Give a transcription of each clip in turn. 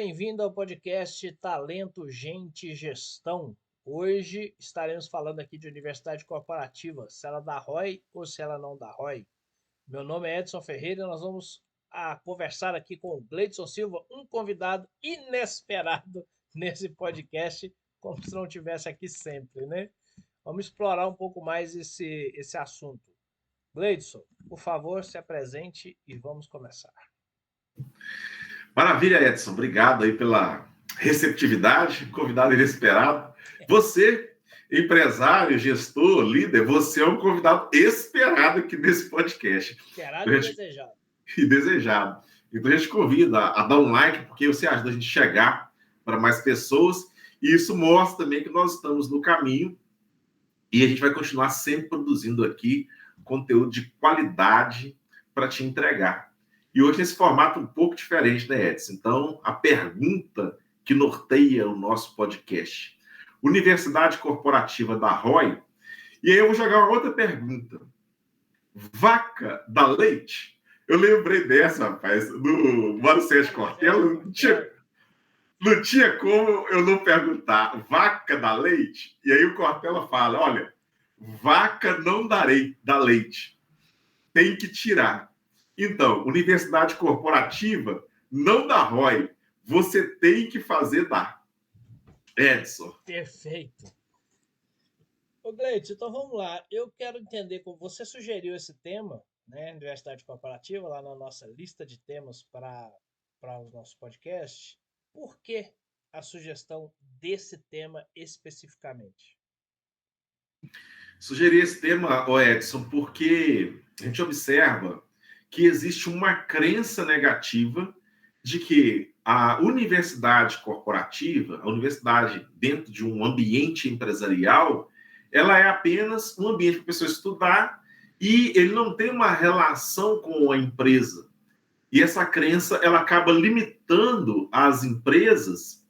bem-vindo ao podcast Talento, Gente e Gestão. Hoje estaremos falando aqui de universidade corporativa, se ela dá ROI ou se ela não dá ROI. Meu nome é Edson Ferreira e nós vamos conversar aqui com o Gleidson Silva, um convidado inesperado nesse podcast, como se não tivesse aqui sempre, né? Vamos explorar um pouco mais esse assunto. Gleidson, por favor, se apresente e vamos começar. Maravilha, Edson. Obrigado aí pela receptividade, convidado inesperado. Você, empresário, gestor, líder, você é um convidado esperado aqui nesse podcast. Esperado e desejado. E desejado. Então a gente convida a dar um like, porque você ajuda a gente a chegar para mais pessoas. E isso mostra também que nós estamos no caminho e a gente vai continuar sempre produzindo aqui conteúdo de qualidade para te entregar. E hoje nesse formato um pouco diferente, né, Edson? Então, a pergunta que norteia o nosso podcast. Universidade Corporativa da ROI. E aí eu vou jogar uma outra pergunta. Vaca dá leite? Eu lembrei dessa, rapaz, do Mário Sérgio Cortella. Não tinha como eu não perguntar. Vaca dá leite? E aí o Cortella fala, olha, vaca não dá leite. Tem que tirar. Então, universidade corporativa não dá ROI. Você tem que fazer dar. Edson. Perfeito. Ô Gleidson, então vamos lá. Eu quero entender como você sugeriu esse tema, né, Universidade Corporativa, lá na nossa lista de temas para os nossos podcasts. Por que a sugestão desse tema especificamente? Sugeri esse tema, Edson, porque a gente observa que existe uma crença negativa de que a universidade corporativa, a universidade dentro de um ambiente empresarial, ela é apenas um ambiente para a pessoa estudar e ele não tem uma relação com a empresa. E essa crença, ela acaba limitando as empresas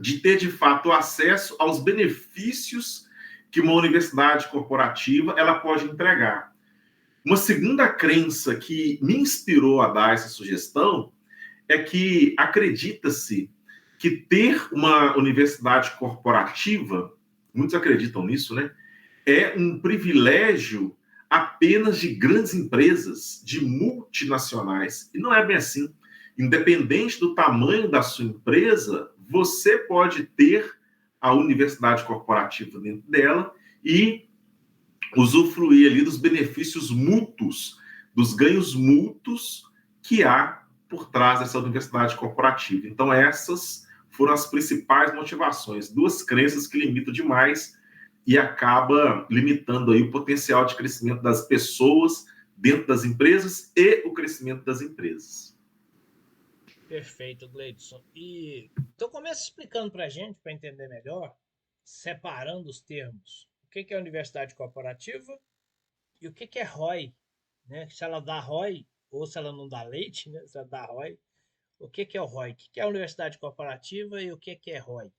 de ter, de fato, acesso aos benefícios que uma universidade corporativa ela pode entregar. Uma segunda crença que me inspirou a dar essa sugestão é que acredita-se que ter uma universidade corporativa, muitos acreditam nisso, né? É um privilégio apenas de grandes empresas, de multinacionais. E não é bem assim. Independente do tamanho da sua empresa, você pode ter a universidade corporativa dentro dela e usufruir ali dos benefícios mútuos, dos ganhos mútuos que há por trás dessa universidade corporativa. Então, essas foram as principais motivações. Duas crenças que limitam demais e acaba limitando aí o potencial de crescimento das pessoas dentro das empresas e o crescimento das empresas. Perfeito, Gleidson. Então começa explicando para a gente, para entender melhor, separando os termos. O que é universidade corporativa e o que é ROI, né? Se ela dá ROI ou se ela não dá leite, né? Se ela dá ROI, o que é o ROI? O que é a universidade corporativa e o que é ROI?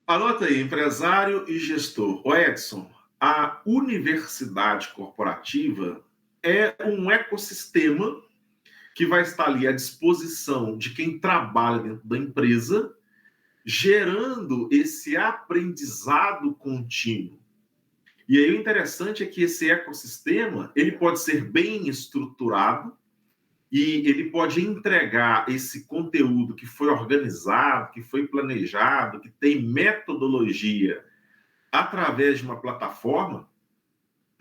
Anota aí, empresário e gestor. O Edson, a universidade corporativa é um ecossistema que vai estar ali à disposição de quem trabalha dentro da empresa, gerando esse aprendizado contínuo. E aí o interessante é que esse ecossistema ele pode ser bem estruturado e ele pode entregar esse conteúdo que foi organizado, que foi planejado, que tem metodologia através de uma plataforma,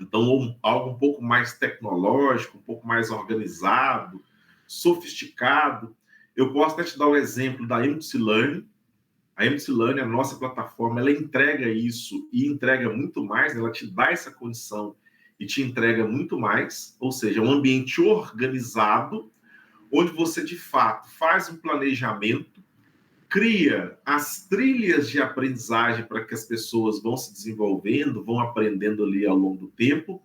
então algo um pouco mais tecnológico, um pouco mais organizado, sofisticado. Eu posso até te dar o exemplo da MC Learning. A MC Learning, a nossa plataforma, ela entrega isso e entrega muito mais, né? Ela te dá essa condição e te entrega muito mais, ou seja, um ambiente organizado, onde você, de fato, faz um planejamento, cria as trilhas de aprendizagem para que as pessoas vão se desenvolvendo, vão aprendendo ali ao longo do tempo,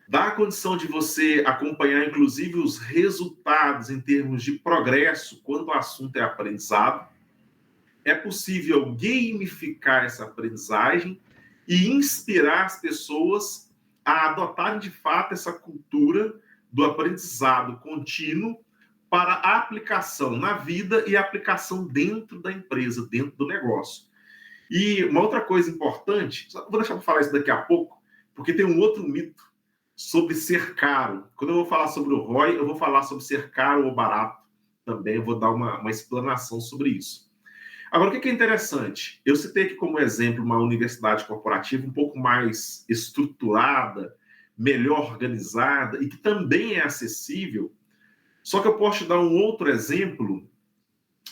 dá a condição de você acompanhar, inclusive, os resultados em termos de progresso quando o assunto é aprendizado. É possível gamificar essa aprendizagem e inspirar as pessoas a adotarem, de fato, essa cultura do aprendizado contínuo para a aplicação na vida e a aplicação dentro da empresa, dentro do negócio. E uma outra coisa importante, vou deixar para falar isso daqui a pouco, porque tem um outro mito sobre ser caro. Quando eu vou falar sobre o ROI, eu vou falar sobre ser caro ou barato também, eu vou dar uma explanação sobre isso. Agora, o que é interessante? Eu citei aqui como exemplo uma universidade corporativa um pouco mais estruturada, melhor organizada e que também é acessível. Só que eu posso te dar um outro exemplo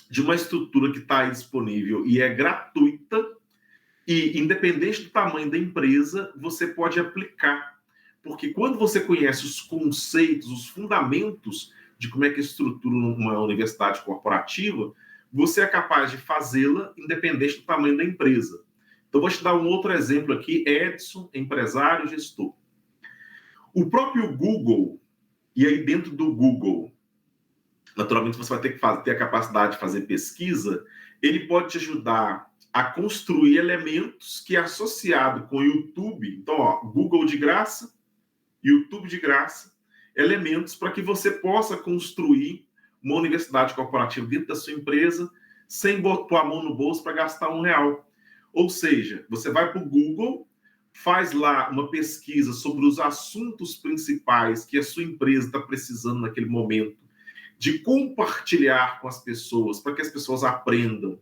de uma estrutura que está aí disponível e é gratuita e, independente do tamanho da empresa, você pode aplicar. Porque quando você conhece os conceitos, os fundamentos de como é que estrutura uma universidade corporativa, você é capaz de fazê-la independente do tamanho da empresa. Então, vou te dar um outro exemplo aqui, Edson, empresário, gestor. O próprio Google, e aí dentro do Google, naturalmente você vai ter que ter a capacidade de fazer pesquisa, ele pode te ajudar a construir elementos que, associado com o YouTube, então, ó, Google de graça, YouTube de graça, elementos para que você possa construir uma universidade corporativa dentro da sua empresa sem pôr a mão no bolso para gastar R$1. Ou seja, você vai para o Google, faz lá uma pesquisa sobre os assuntos principais que a sua empresa está precisando naquele momento, de compartilhar com as pessoas, para que as pessoas aprendam,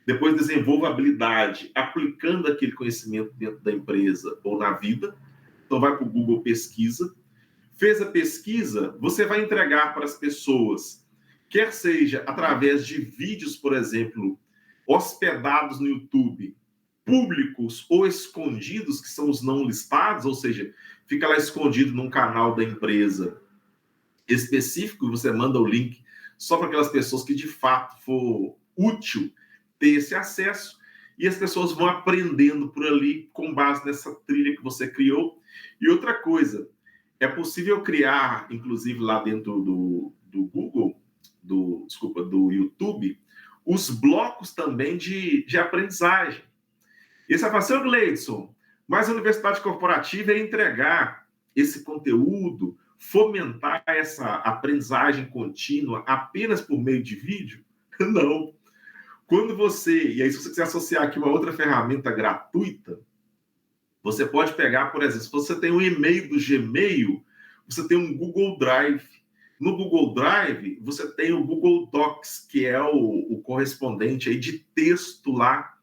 depois desenvolva habilidade, aplicando aquele conhecimento dentro da empresa ou na vida. Então vai para o Google Pesquisa, fez a pesquisa, você vai entregar para as pessoas, quer seja através de vídeos, por exemplo, hospedados no YouTube, públicos ou escondidos, que são os não listados, ou seja, fica lá escondido num canal da empresa específico, você manda o link só para aquelas pessoas que de fato for útil ter esse acesso, e as pessoas vão aprendendo por ali com base nessa trilha que você criou. E outra coisa, é possível criar, inclusive lá dentro do Google, do YouTube, os blocos também de aprendizagem. E você vai falar, seu Gleidson, mas a universidade corporativa é entregar esse conteúdo, fomentar essa aprendizagem contínua apenas por meio de vídeo? Não. Quando você, e aí se você quiser associar aqui uma outra ferramenta gratuita, você pode pegar, por exemplo, se você tem um e-mail do Gmail, você tem um Google Drive. No Google Drive, você tem o Google Docs, que é o correspondente aí de texto lá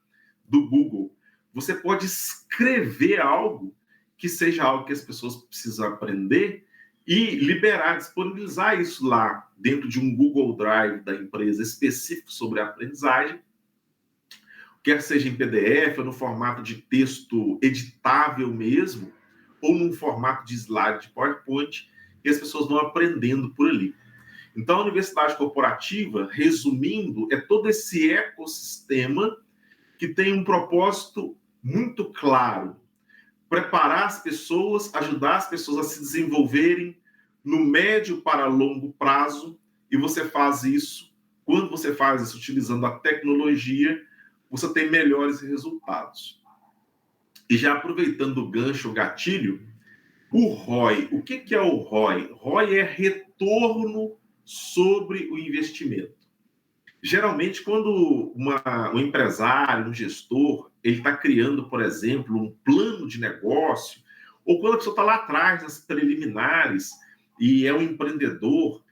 do Google. Você pode escrever algo que seja algo que as pessoas precisam aprender e liberar, disponibilizar isso lá dentro de um Google Drive da empresa específico sobre a aprendizagem, quer seja em PDF ou no formato de texto editável mesmo, ou num formato de slide de PowerPoint, e as pessoas vão aprendendo por ali. Então, a universidade corporativa, resumindo, é todo esse ecossistema que tem um propósito muito claro: preparar as pessoas, ajudar as pessoas a se desenvolverem no médio para longo prazo, e você faz isso, quando você faz isso utilizando a tecnologia, você tem melhores resultados. E já aproveitando o gancho, o gatilho, o ROI. O que é o ROI? ROI é retorno sobre o investimento. Geralmente, quando um empresário, um gestor, ele está criando, por exemplo, um plano de negócio, ou quando a pessoa está lá atrás, nas preliminares, e é um empreendedor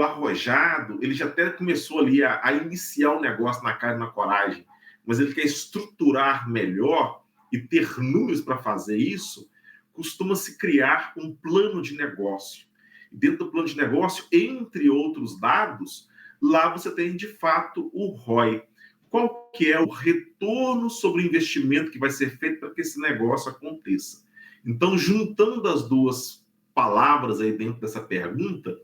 arrojado, ele já até começou ali a iniciar o negócio na cara e na coragem, mas ele quer estruturar melhor e ter números para fazer isso, costuma-se criar um plano de negócio. E dentro do plano de negócio, entre outros dados, lá você tem, de fato, o ROI. Qual que é o retorno sobre o investimento que vai ser feito para que esse negócio aconteça? Então, juntando as duas palavras aí dentro dessa pergunta,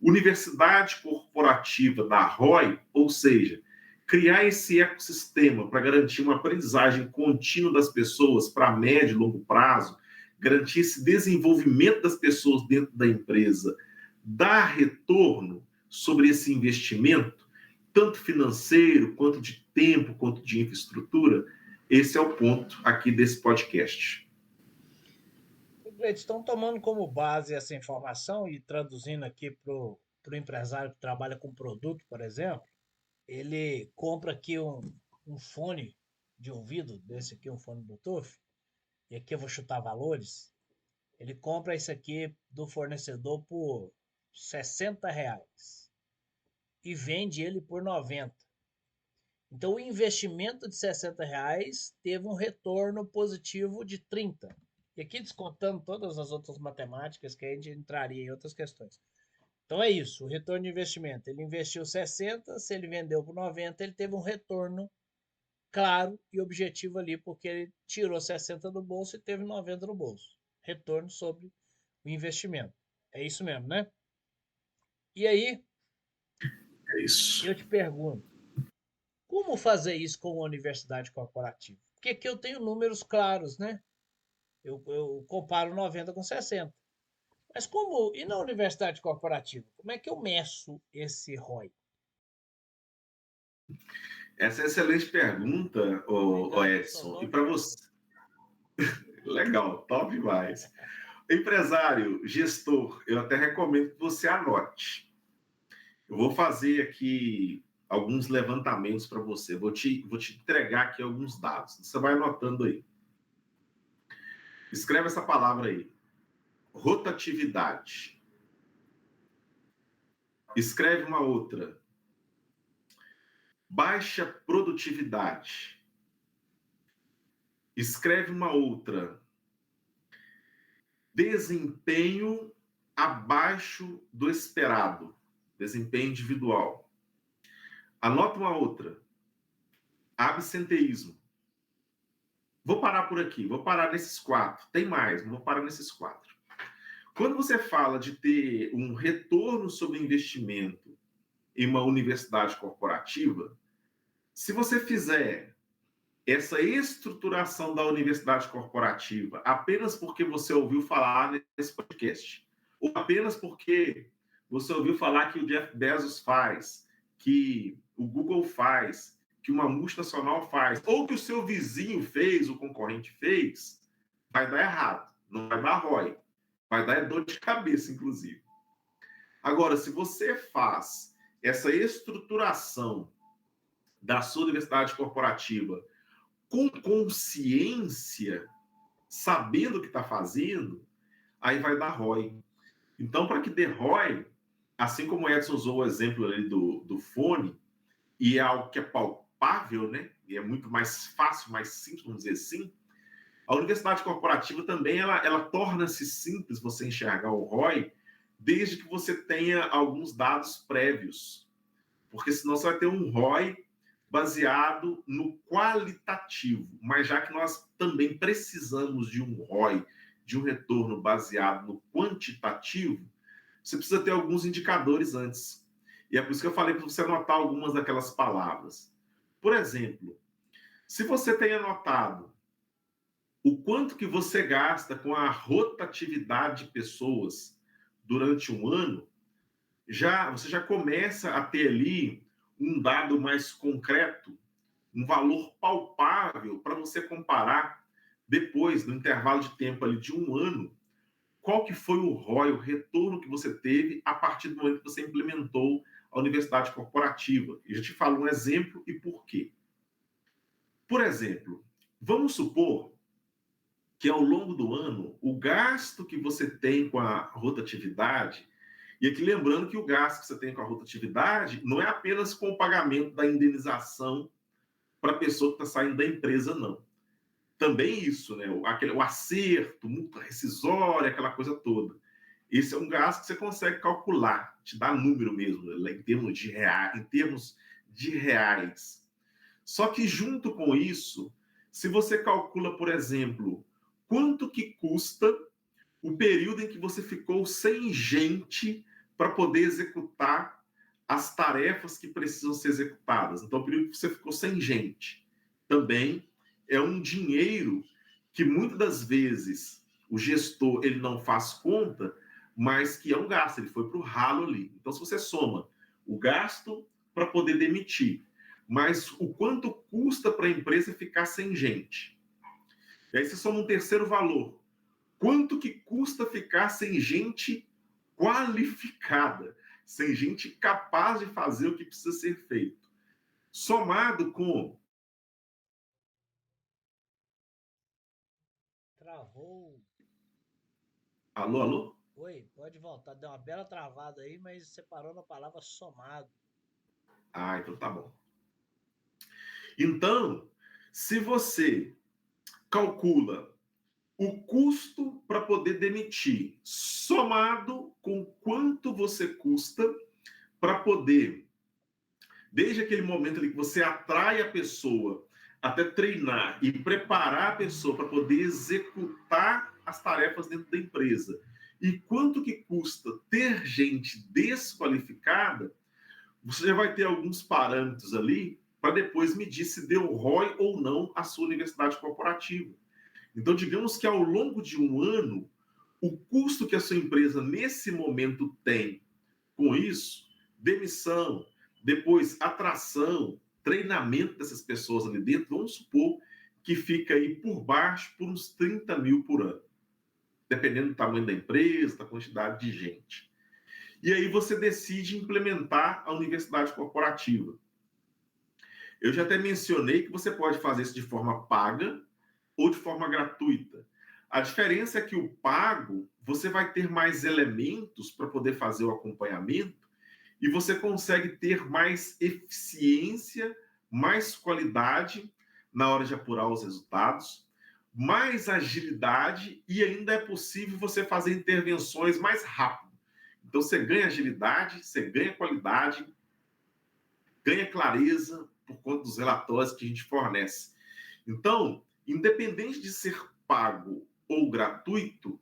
universidade corporativa da ROI, ou seja, criar esse ecossistema para garantir uma aprendizagem contínua das pessoas para médio e longo prazo, garantir esse desenvolvimento das pessoas dentro da empresa, dar retorno sobre esse investimento, tanto financeiro, quanto de tempo, quanto de infraestrutura. Esse é o ponto aqui desse podcast. Estão tomando como base essa informação e traduzindo aqui para o o empresário que trabalha com produto, por exemplo, ele compra aqui um fone de ouvido, desse aqui, um fone Bluetooth, e aqui eu vou chutar valores, ele compra isso aqui do fornecedor por R$ 60 e vende ele por 90. Então o investimento de R$ 60 teve um retorno positivo de 30. E aqui descontando todas as outras matemáticas que a gente entraria em outras questões. Então é isso, o retorno de investimento. Ele investiu 60, se ele vendeu por 90, ele teve um retorno claro e objetivo ali, porque ele tirou 60 do bolso e teve 90 no bolso. Retorno sobre o investimento. É isso mesmo, né? E aí, É isso. eu te pergunto, como fazer isso com a universidade corporativa? Porque aqui eu tenho números claros, né? Eu comparo 90 com 60. Mas como. E na universidade corporativa? Como é que eu meço esse ROI? Essa é uma excelente pergunta, ô Legal, só Edson. E nove para perguntas. você, legal, top demais. Empresário, gestor, eu até recomendo que você anote. Eu vou fazer aqui alguns levantamentos para você. Vou te entregar aqui alguns dados. Você vai anotando aí. Escreve essa palavra aí. Rotatividade. Escreve uma outra. Baixa produtividade. Escreve uma outra. Desempenho abaixo do esperado. Desempenho individual. Anota uma outra. Absenteísmo. Vou parar por aqui, vou parar nesses 4. Tem mais, mas vou parar nesses 4. Quando você fala de ter um retorno sobre investimento em uma universidade corporativa, se você fizer essa estruturação da universidade corporativa apenas porque você ouviu falar nesse podcast, ou apenas porque você ouviu falar que o Jeff Bezos faz, que o Google faz, que uma multinacional faz, ou que o seu vizinho fez, o concorrente fez, vai dar errado, não vai dar ROI, vai dar dor de cabeça, inclusive. Agora, se você faz essa estruturação da sua universidade corporativa com consciência, sabendo o que está fazendo, aí vai dar ROI. Então, para que dê ROI, assim como o Edson usou o exemplo ali do fone, e é algo que é palpável, né? E é muito mais fácil, mais simples, vamos dizer assim, a universidade corporativa também ela torna-se simples você enxergar o ROI, desde que você tenha alguns dados prévios. Porque senão você vai ter um ROI baseado no qualitativo. Mas já que nós também precisamos de um ROI, de um retorno baseado no quantitativo, você precisa ter alguns indicadores antes. E é por isso que eu falei para você anotar algumas daquelas palavras. Por exemplo, se você tem anotado o quanto que você gasta com a rotatividade de pessoas durante um ano, você já começa a ter ali um dado mais concreto, um valor palpável para você comparar depois, no intervalo de tempo ali de um ano, qual que foi o ROI, o retorno que você teve a partir do momento que você implementou a universidade corporativa. E já te falo um exemplo e por quê. Por exemplo, vamos supor que ao longo do ano, o gasto que você tem com a rotatividade, e aqui lembrando que o gasto que você tem com a rotatividade não é apenas com o pagamento da indenização para a pessoa que está saindo da empresa, não. Também isso, né? O acerto, multa rescisória, aquela coisa toda. Esse é um gasto que você consegue calcular, te dá número mesmo, né? Em termos de reais, Só que junto com isso, se você calcula, por exemplo, quanto que custa o período em que você ficou sem gente para poder executar as tarefas que precisam ser executadas. Então, o período que você ficou sem gente também é um dinheiro que muitas das vezes o gestor ele não faz conta, mas que é um gasto, ele foi para o ralo ali. Então, se você soma o gasto para poder demitir, mas o quanto custa para a empresa ficar sem gente. E aí você soma um terceiro valor. Quanto que custa ficar sem gente qualificada? sem gente capaz de fazer o que precisa ser feito. Somado com... Travou. Alô, alô? Oi, pode voltar. Deu uma bela travada aí, mas você parou na palavra somado. Ah, então tá bom. Então, se você calcula o custo para poder demitir, somado com quanto você custa para poder, desde aquele momento ali que você atrai a pessoa, até treinar e preparar a pessoa para poder executar as tarefas dentro da empresa, e quanto que custa ter gente desqualificada, você já vai ter alguns parâmetros ali para depois medir se deu ROI ou não a sua universidade corporativa. Então, digamos que ao longo de um ano, o custo que a sua empresa nesse momento tem com isso, demissão, depois atração, treinamento dessas pessoas ali dentro, vamos supor que fica aí por baixo por uns 30 mil por ano, dependendo do tamanho da empresa, da quantidade de gente. E aí você decide implementar a universidade corporativa. Eu já até mencionei que você pode fazer isso de forma paga ou de forma gratuita. A diferença é que o pago, você vai ter mais elementos para poder fazer o acompanhamento e você consegue ter mais eficiência, mais qualidade na hora de apurar os resultados, mais agilidade e ainda é possível você fazer intervenções mais rápido. Então você ganha agilidade, você ganha qualidade, ganha clareza por conta dos relatórios que a gente fornece. Então, independente de ser pago ou gratuito,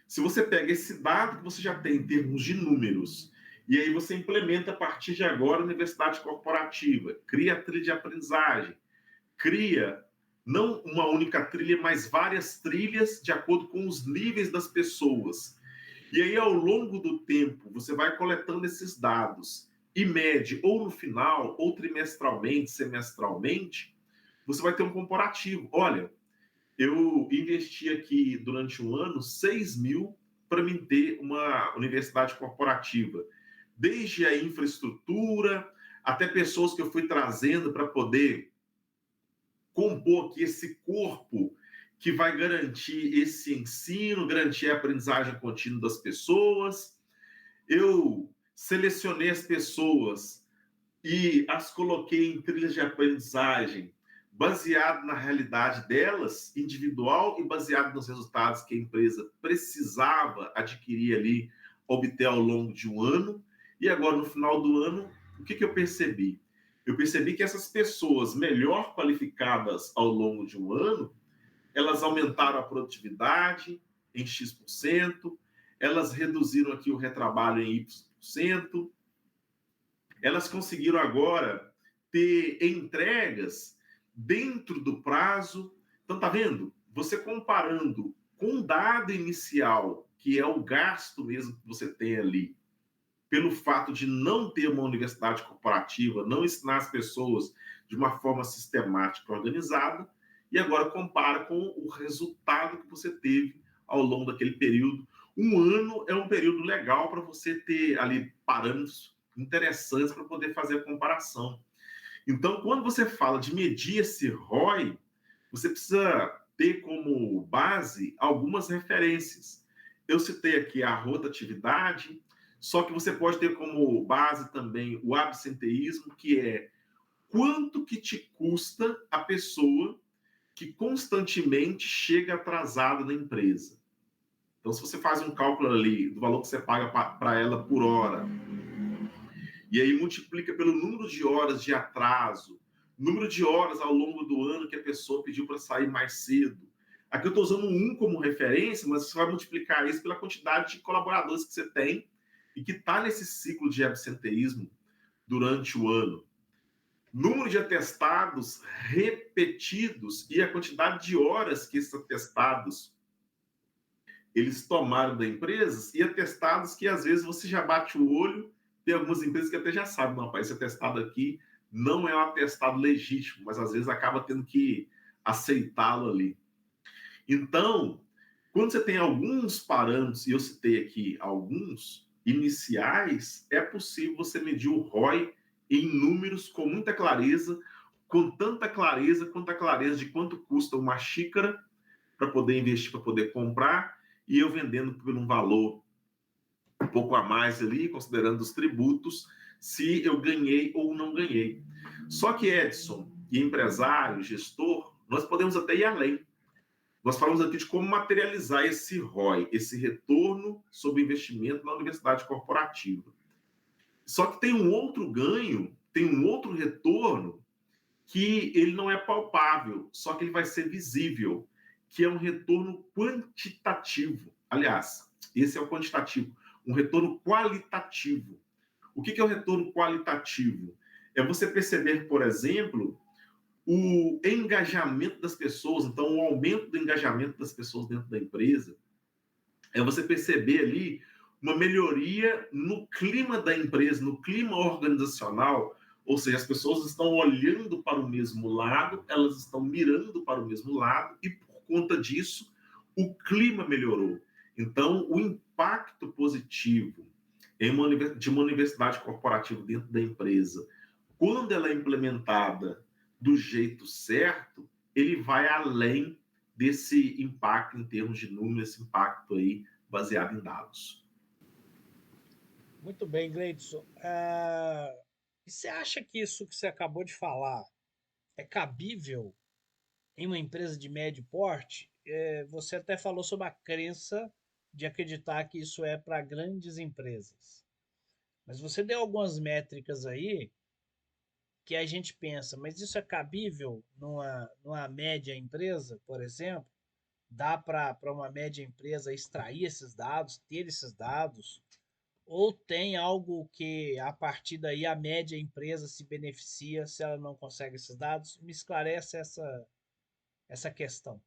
se você pega esse dado que você já tem em termos de números, e aí você implementa a partir de agora a universidade corporativa, cria a trilha de aprendizagem, cria não uma única trilha, mas várias trilhas de acordo com os níveis das pessoas. E aí, ao longo do tempo, você vai coletando esses dados e mede ou no final, ou trimestralmente, semestralmente, você vai ter um comparativo. Olha, eu investi aqui durante um ano 6 mil para mim ter uma universidade corporativa. Desde a infraestrutura, até pessoas que eu fui trazendo para poder compor aqui esse corpo que vai garantir esse ensino, garantir a aprendizagem contínua das pessoas. Eu selecionei as pessoas e as coloquei em trilhas de aprendizagem baseado na realidade delas, individual, e baseado nos resultados que a empresa precisava adquirir ali, obter ao longo de um ano. E agora, no final do ano, o que eu percebi? Eu percebi que essas pessoas melhor qualificadas ao longo de um ano, elas aumentaram a produtividade em X%, elas reduziram aqui o retrabalho em Y%, elas conseguiram agora ter entregas dentro do prazo. Então, tá vendo? Você comparando com o dado inicial, que é o gasto mesmo que você tem ali, pelo fato de não ter uma universidade corporativa, não ensinar as pessoas de uma forma sistemática e organizada, e agora compara com o resultado que você teve ao longo daquele período. Um ano é um período legal para você ter ali parâmetros interessantes para poder fazer a comparação. Então, quando você fala de medir esse ROI, você precisa ter como base algumas referências. Eu citei aqui a rotatividade, só que você pode ter como base também o absenteísmo, que é quanto que te custa a pessoa que constantemente chega atrasada na empresa. Então, se você faz um cálculo ali do valor que você paga para ela por hora, e aí multiplica pelo número de horas de atraso, número de horas ao longo do ano que a pessoa pediu para sair mais cedo. Aqui eu estou usando um como referência, mas você vai multiplicar isso pela quantidade de colaboradores que você tem e que está nesse ciclo de absenteísmo durante o ano. Número de atestados repetidos e a quantidade de horas que esses atestados eles tomaram da empresa, e atestados que às vezes você já bate o olho. Tem algumas empresas que até já sabem, não, rapaz, esse atestado aqui não é um atestado legítimo, mas às vezes acaba tendo que aceitá-lo ali. Então, quando você tem alguns parâmetros, e eu citei aqui alguns, iniciais, é possível você medir o ROI em números com muita clareza, com tanta clareza quanto a clareza de quanto custa uma xícara para poder investir, para poder comprar, e eu vendendo por um valor um pouco a mais ali, considerando os tributos, se eu ganhei ou não ganhei. Só que, Edson, e empresário, gestor, nós podemos até ir além. Nós falamos aqui de como materializar esse ROI, esse retorno sobre investimento na universidade corporativa. Só que tem um outro ganho, tem um outro retorno que ele não é palpável, só que ele vai ser visível, que é um retorno quantitativo. Aliás, esse é o quantitativo, um retorno qualitativo. O que é o retorno qualitativo? É você perceber, por exemplo, o engajamento das pessoas, então o aumento do engajamento das pessoas dentro da empresa, é você perceber ali uma melhoria no clima da empresa, no clima organizacional, ou seja, as pessoas estão olhando para o mesmo lado, elas estão mirando para o mesmo lado, e por conta disso, o clima melhorou. Então, o impacto positivo de uma universidade corporativa dentro da empresa, quando ela é implementada do jeito certo, ele vai além desse impacto em termos de números, esse impacto aí baseado em dados. Muito bem, Gleidson. E você acha que isso que você acabou de falar é cabível em uma empresa de médio porte? Você até falou sobre a crença de acreditar que isso é para grandes empresas. Mas você deu algumas métricas aí que a gente pensa, mas isso é cabível numa média empresa, por exemplo? Dá para uma média empresa extrair esses dados, ter esses dados? Ou tem algo que a partir daí a média empresa se beneficia se ela não consegue esses dados? Me esclarece essa questão.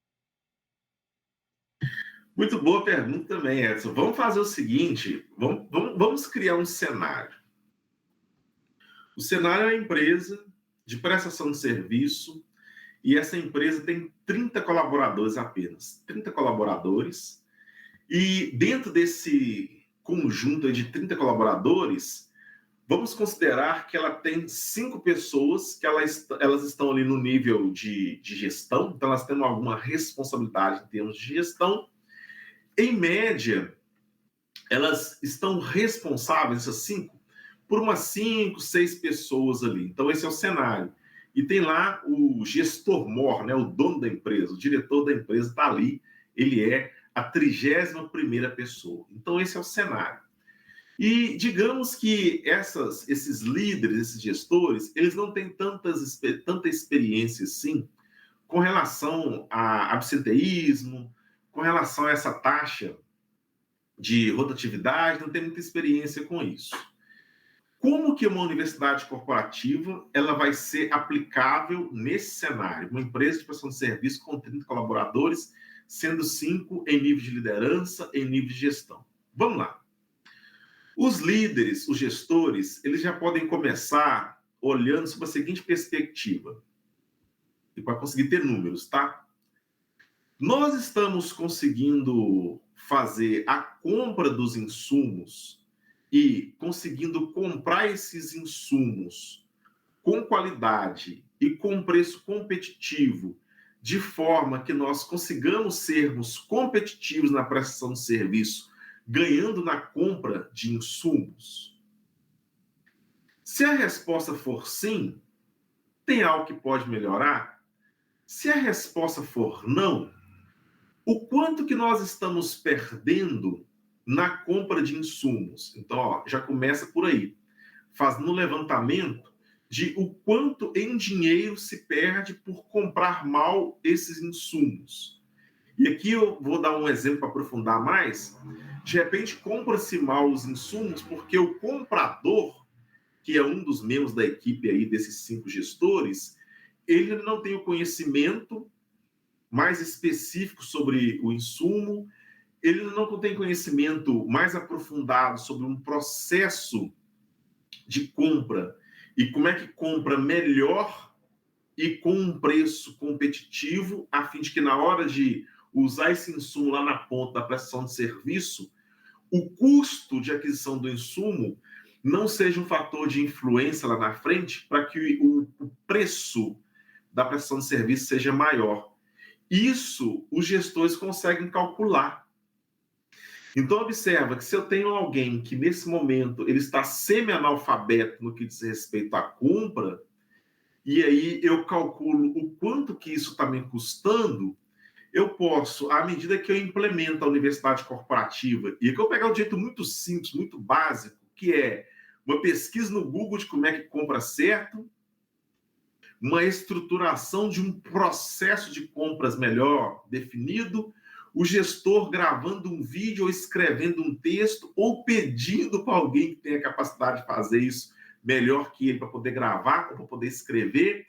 Muito boa pergunta também, Edson. Vamos fazer o seguinte: vamos criar um cenário. O cenário é uma empresa de prestação de serviço e essa empresa tem 30 colaboradores apenas. 30 colaboradores. E dentro desse conjunto de 30 colaboradores, vamos considerar que ela tem 5 pessoas que elas estão ali no nível de gestão, então elas têm alguma responsabilidade em termos de gestão. Em média, elas estão responsáveis, essas 5, por umas 5, 6 pessoas ali. Então, esse é o cenário. E tem lá o gestor mor, né, o dono da empresa, o diretor da empresa está ali, ele é a 31ª pessoa. Então, esse é o cenário. E digamos que esses líderes, esses gestores, eles não têm tanta experiência assim com relação a absenteísmo, com relação a essa taxa de rotatividade, não tem muita experiência com isso. Como que uma universidade corporativa ela vai ser aplicável nesse cenário? Uma empresa de prestação de serviço com 30 colaboradores, sendo 5 em nível de liderança, em nível de gestão. Vamos lá. Os líderes, os gestores, eles já podem começar olhando sob a seguinte perspectiva, e para conseguir ter números, tá? Nós estamos conseguindo fazer a compra dos insumos e conseguindo comprar esses insumos com qualidade e com preço competitivo, de forma que nós consigamos sermos competitivos na prestação de serviço, ganhando na compra de insumos? Se a resposta for sim, tem algo que pode melhorar? Se a resposta for não, o quanto que nós estamos perdendo na compra de insumos? Então, já começa por aí. Fazendo um levantamento de o quanto em dinheiro se perde por comprar mal esses insumos. E aqui eu vou dar um exemplo para aprofundar mais. De repente, compra-se mal os insumos porque o comprador, que é um dos membros da equipe aí desses 5 gestores, ele não tem o conhecimento mais específico sobre o insumo, ele não tem conhecimento mais aprofundado sobre um processo de compra e como é que compra melhor e com um preço competitivo, a fim de que na hora de usar esse insumo lá na ponta da prestação de serviço, o custo de aquisição do insumo não seja um fator de influência lá na frente para que o preço da prestação de serviço seja maior. Isso os gestores conseguem calcular. Então, observa que se eu tenho alguém que, nesse momento, ele está semi-analfabeto no que diz respeito à compra, e aí eu calculo o quanto que isso está me custando, eu posso, à medida que eu implemento a universidade corporativa, e que eu pegar um jeito muito simples, muito básico, que é uma pesquisa no Google de como é que compra certo, uma estruturação de um processo de compras melhor definido, o gestor gravando um vídeo ou escrevendo um texto ou pedindo para alguém que tenha capacidade de fazer isso melhor que ele para poder gravar, para poder escrever,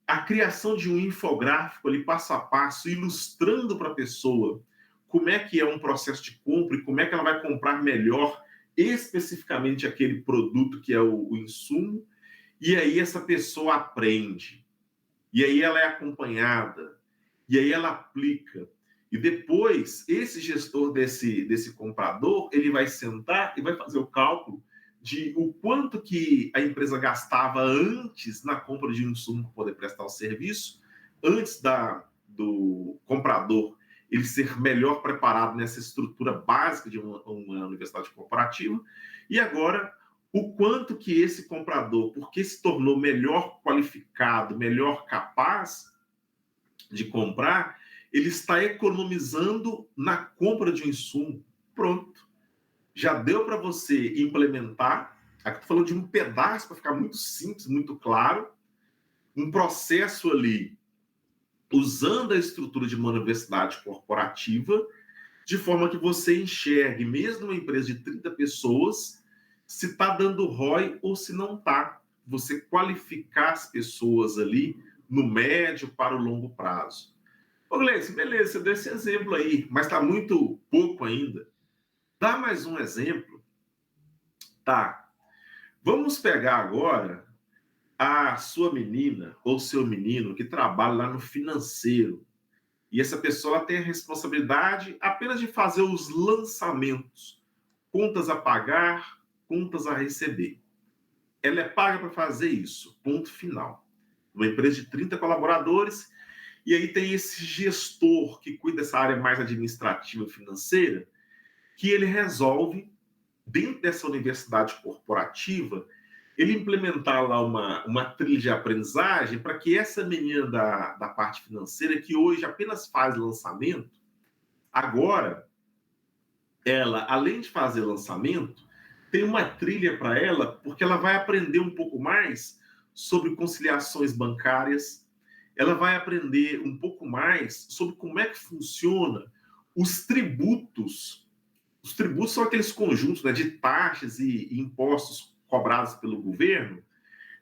a criação de um infográfico ali passo a passo, ilustrando para a pessoa como é que é um processo de compra e como é que ela vai comprar melhor especificamente aquele produto que é o insumo, e aí essa pessoa aprende, e aí ela é acompanhada, e aí ela aplica. E depois, esse gestor desse comprador, ele vai sentar e vai fazer o cálculo de o quanto que a empresa gastava antes na compra de um insumo para poder prestar o serviço, antes do comprador ele ser melhor preparado nessa estrutura básica de uma universidade corporativa, e agora o quanto que esse comprador, porque se tornou melhor qualificado, melhor capaz de comprar, ele está economizando na compra de um insumo. Pronto. Já deu para você implementar, aqui estou falando de um pedaço para ficar muito simples, muito claro, um processo ali, usando a estrutura de uma universidade corporativa, de forma que você enxergue, mesmo uma empresa de 30 pessoas, se está dando ROI ou se não está. Você qualificar as pessoas ali no médio para o longo prazo. Ô, Gleice, beleza, você deu esse exemplo aí, mas está muito pouco ainda. Dá mais um exemplo? Tá. Vamos pegar agora a sua menina ou seu menino que trabalha lá no financeiro. E essa pessoa tem a responsabilidade apenas de fazer os lançamentos, contas a pagar, contas a receber. Ela é paga para fazer isso, ponto final. Uma empresa de 30 colaboradores, e aí tem esse gestor que cuida dessa área mais administrativa financeira, que ele resolve, dentro dessa universidade corporativa, ele implementar lá uma trilha de aprendizagem para que essa menina da parte financeira, que hoje apenas faz lançamento, agora, ela, além de fazer lançamento, tem uma trilha para ela, porque ela vai aprender um pouco mais sobre conciliações bancárias, ela vai aprender um pouco mais sobre como é que funciona os tributos. Os tributos são aqueles conjuntos, né, de taxas e impostos cobrados pelo governo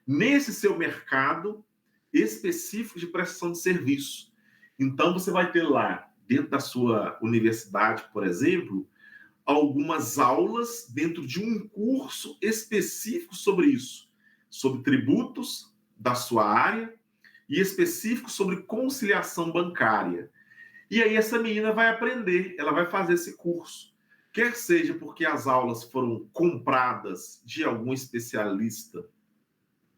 nesse seu mercado específico de prestação de serviço. Então, você vai ter lá, dentro da sua universidade, por exemplo, algumas aulas dentro de um curso específico sobre isso, sobre tributos da sua área e específico sobre conciliação bancária. E aí essa menina vai aprender, ela vai fazer esse curso. Quer seja porque as aulas foram compradas de algum especialista,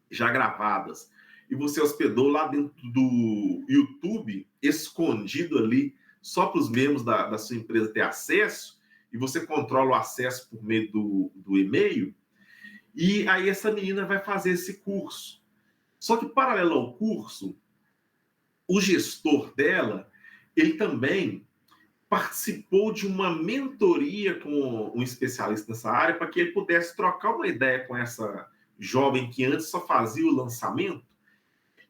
já gravadas, e você hospedou lá dentro do YouTube, escondido ali, só para os membros da sua empresa ter acesso, e você controla o acesso por meio do e-mail, e aí essa menina vai fazer esse curso. Só que, paralelo ao curso, o gestor dela, ele também participou de uma mentoria com um especialista nessa área para que ele pudesse trocar uma ideia com essa jovem que antes só fazia o lançamento.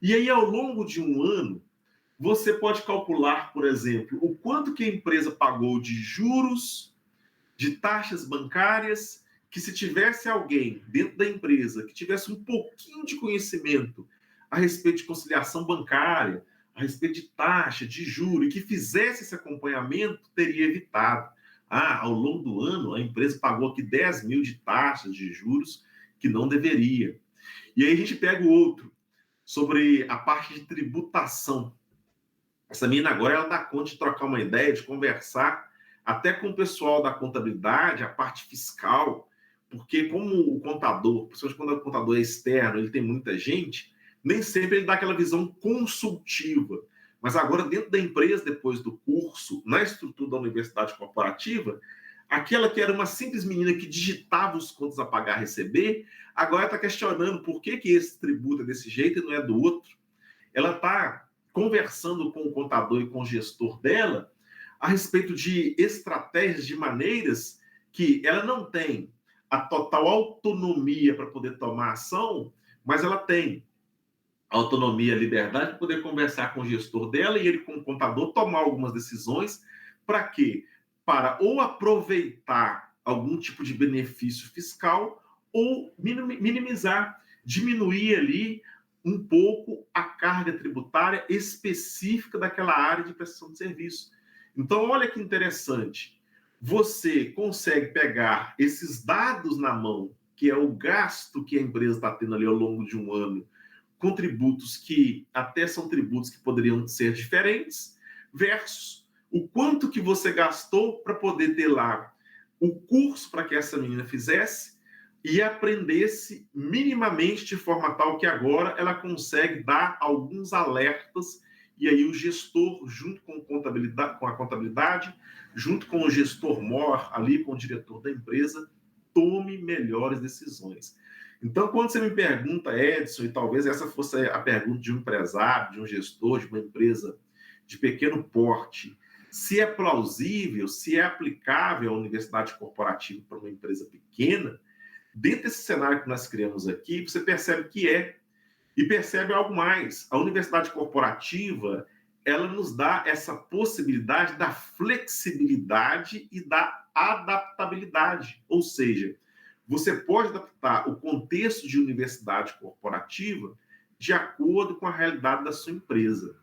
E aí, ao longo de um ano, você pode calcular, por exemplo, o quanto que a empresa pagou de juros, de taxas bancárias, que se tivesse alguém dentro da empresa que tivesse um pouquinho de conhecimento a respeito de conciliação bancária, a respeito de taxa, de juros, e que fizesse esse acompanhamento, teria evitado. Ao longo do ano, a empresa pagou aqui 10 mil de taxas de juros que não deveria. E aí a gente pega o outro, sobre a parte de tributação. Essa menina agora, ela dá conta de trocar uma ideia, de conversar até com o pessoal da contabilidade, a parte fiscal, porque como o contador, principalmente quando o contador é externo, ele tem muita gente, nem sempre ele dá aquela visão consultiva. Mas agora, dentro da empresa, depois do curso, na estrutura da universidade corporativa, aquela que era uma simples menina que digitava os contos a pagar, a receber, agora está questionando por que esse tributo é desse jeito e não é do outro. Ela está conversando com o contador e com o gestor dela a respeito de estratégias, de maneiras que ela não tem a total autonomia para poder tomar ação, mas ela tem autonomia, liberdade para poder conversar com o gestor dela e ele, com o contador, tomar algumas decisões. Para quê? Para ou aproveitar algum tipo de benefício fiscal ou minimizar, diminuir ali um pouco a carga tributária específica daquela área de prestação de serviço. Então, olha que interessante. Você consegue pegar esses dados na mão, que é o gasto que a empresa está tendo ali ao longo de um ano, com tributos que até são tributos que poderiam ser diferentes, versus o quanto que você gastou para poder ter lá o curso para que essa menina fizesse e aprendesse minimamente de forma tal que agora ela consegue dar alguns alertas e aí o gestor, junto com a contabilidade, junto com o gestor mor, ali com o diretor da empresa, tome melhores decisões. Então, quando você me pergunta, Edson, e talvez essa fosse a pergunta de um empresário, de um gestor, de uma empresa de pequeno porte, se é plausível, se é aplicável a universidade corporativa para uma empresa pequena, dentro desse cenário que nós criamos aqui, você percebe que é. E percebe algo mais. A universidade corporativa, ela nos dá essa possibilidade da flexibilidade e da adaptabilidade. Ou seja, você pode adaptar o contexto de universidade corporativa de acordo com a realidade da sua empresa.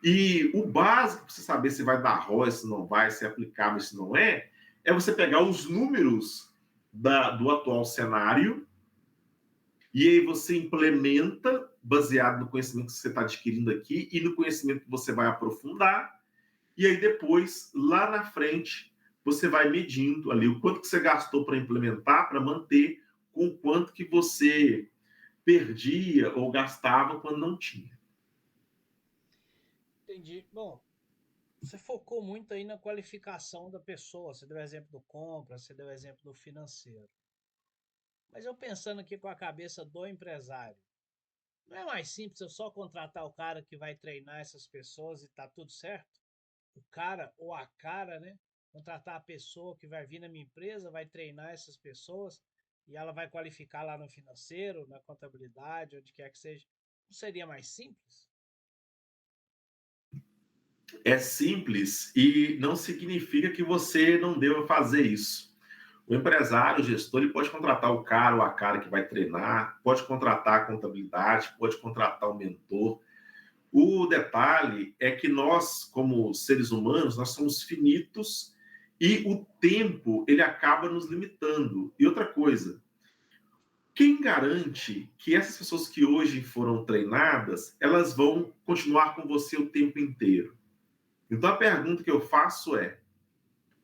E o básico para você saber se vai dar ROI, se não vai, se é aplicável, se não é você pegar os números do atual cenário e aí você implementa baseado no conhecimento que você está adquirindo aqui e no conhecimento que você vai aprofundar. E aí depois, lá na frente, você vai medindo ali o quanto que você gastou para implementar, para manter, com o quanto que você perdia ou gastava quando não tinha. Entendi. Bom, você focou muito aí na qualificação da pessoa. Você deu o exemplo do compra, você deu o exemplo do financeiro. Mas eu pensando aqui com a cabeça do empresário, não é mais simples eu só contratar o cara que vai treinar essas pessoas e tá tudo certo? O cara ou a cara, né? Contratar a pessoa que vai vir na minha empresa, vai treinar essas pessoas e ela vai qualificar lá no financeiro, na contabilidade, onde quer que seja. Não seria mais simples? É simples e não significa que você não deva fazer isso. O empresário, o gestor, ele pode contratar o cara ou a cara que vai treinar, pode contratar a contabilidade, pode contratar o mentor. O detalhe é que nós, como seres humanos, nós somos finitos e o tempo ele acaba nos limitando. E outra coisa, quem garante que essas pessoas que hoje foram treinadas, elas vão continuar com você o tempo inteiro? Então a pergunta que eu faço é: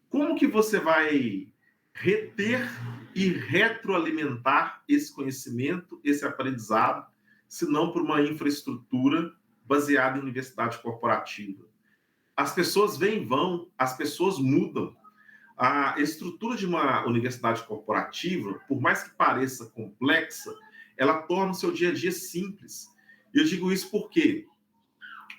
como que você vai reter e retroalimentar esse conhecimento, esse aprendizado, se não por uma infraestrutura baseada em universidade corporativa? As pessoas vêm e vão, as pessoas mudam. A estrutura de uma universidade corporativa, por mais que pareça complexa, ela torna o seu dia a dia simples. E eu digo isso porque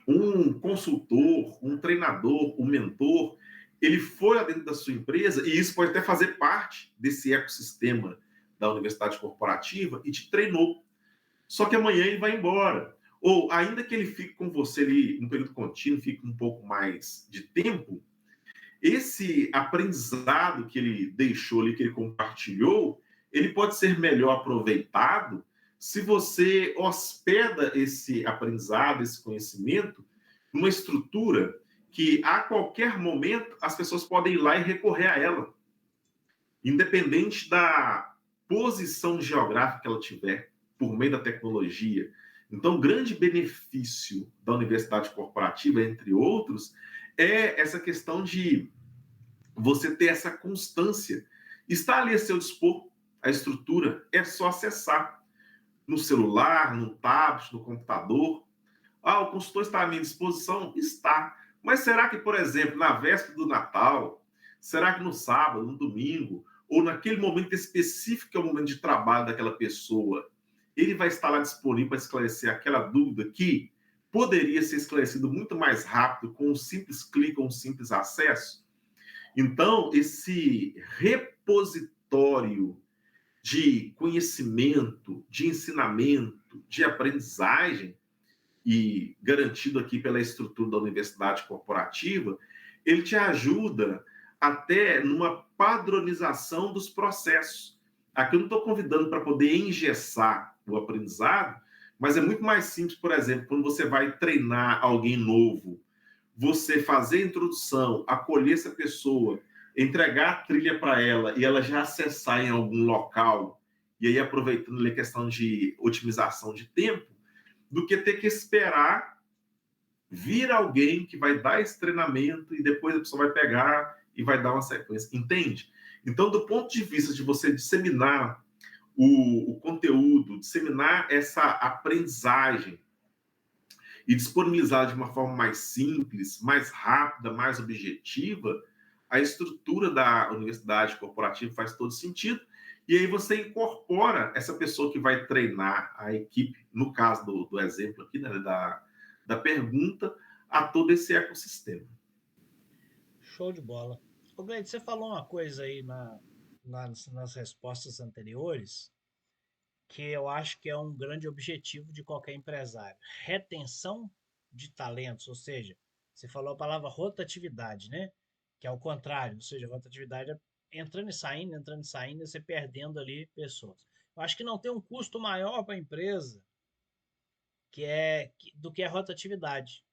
um consultor, um treinador, um mentor, ele foi lá dentro da sua empresa, e isso pode até fazer parte desse ecossistema da universidade corporativa, e te treinou. Só que amanhã ele vai embora. Ou, ainda que ele fique com você ali um período contínuo, fique um pouco mais de tempo, esse aprendizado que ele deixou ali, que ele compartilhou, ele pode ser melhor aproveitado se você hospeda esse aprendizado, esse conhecimento, numa estrutura que a qualquer momento as pessoas podem ir lá e recorrer a ela, independente da posição geográfica que ela tiver, por meio da tecnologia. Então, o grande benefício da universidade corporativa, entre outros, é essa questão de você ter essa constância. Está ali a seu dispor, a estrutura, é só acessar no celular, no tablet, no computador. Ah, o consultor está à minha disposição? Está. Mas será que, por exemplo, na véspera do Natal, será que no sábado, no domingo, ou naquele momento específico que é o momento de trabalho daquela pessoa, ele vai estar lá disponível para esclarecer aquela dúvida que poderia ser esclarecido muito mais rápido com um simples clique ou um simples acesso? Então, esse repositório de conhecimento, de ensinamento, de aprendizagem, e garantido aqui pela estrutura da universidade corporativa, ele te ajuda até numa padronização dos processos. Aqui eu não estou convidando para poder engessar o aprendizado, mas é muito mais simples, por exemplo, quando você vai treinar alguém novo, você fazer a introdução, acolher essa pessoa, entregar a trilha para ela e ela já acessar em algum local, e aí aproveitando a questão de otimização de tempo, do que ter que esperar vir alguém que vai dar esse treinamento e depois a pessoa vai pegar e vai dar uma sequência. Entende? Então, do ponto de vista de você disseminar o conteúdo, disseminar essa aprendizagem e disponibilizar de uma forma mais simples, mais rápida, mais objetiva, a estrutura da universidade corporativa faz todo sentido. E aí você incorpora essa pessoa que vai treinar a equipe, no caso do exemplo aqui, né, da pergunta, a todo esse ecossistema. Show de bola. Ô, Gleide, você falou uma coisa aí nas respostas anteriores que eu acho que é um grande objetivo de qualquer empresário. Retenção de talentos, ou seja, você falou a palavra rotatividade, né? Que é o contrário, ou seja, rotatividade é entrando e saindo, e você perdendo ali pessoas. Eu acho que não tem um custo maior para a empresa do que a rotatividade,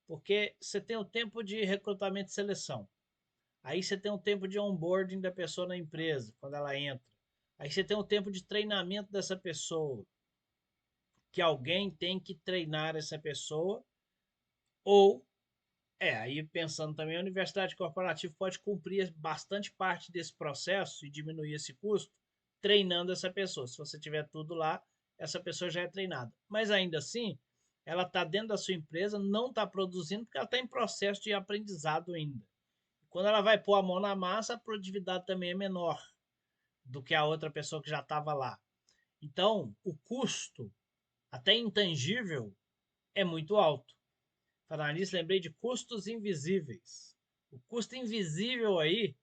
porque você tem o tempo de recrutamento e seleção. Aí você tem o tempo de onboarding da pessoa na empresa, quando ela entra. Aí você tem o tempo de treinamento dessa pessoa, que alguém tem que treinar essa pessoa, ou, aí pensando também, a universidade corporativa pode cumprir bastante parte desse processo e diminuir esse custo, treinando essa pessoa. Se você tiver tudo lá, essa pessoa já é treinada. Mas ainda assim, ela está dentro da sua empresa, não está produzindo, porque ela está em processo de aprendizado ainda. Quando ela vai pôr a mão na massa, a produtividade também é menor do que a outra pessoa que já estava lá. Então, o custo, até intangível, é muito alto. Falando nisso, lembrei de custos invisíveis. O custo invisível aí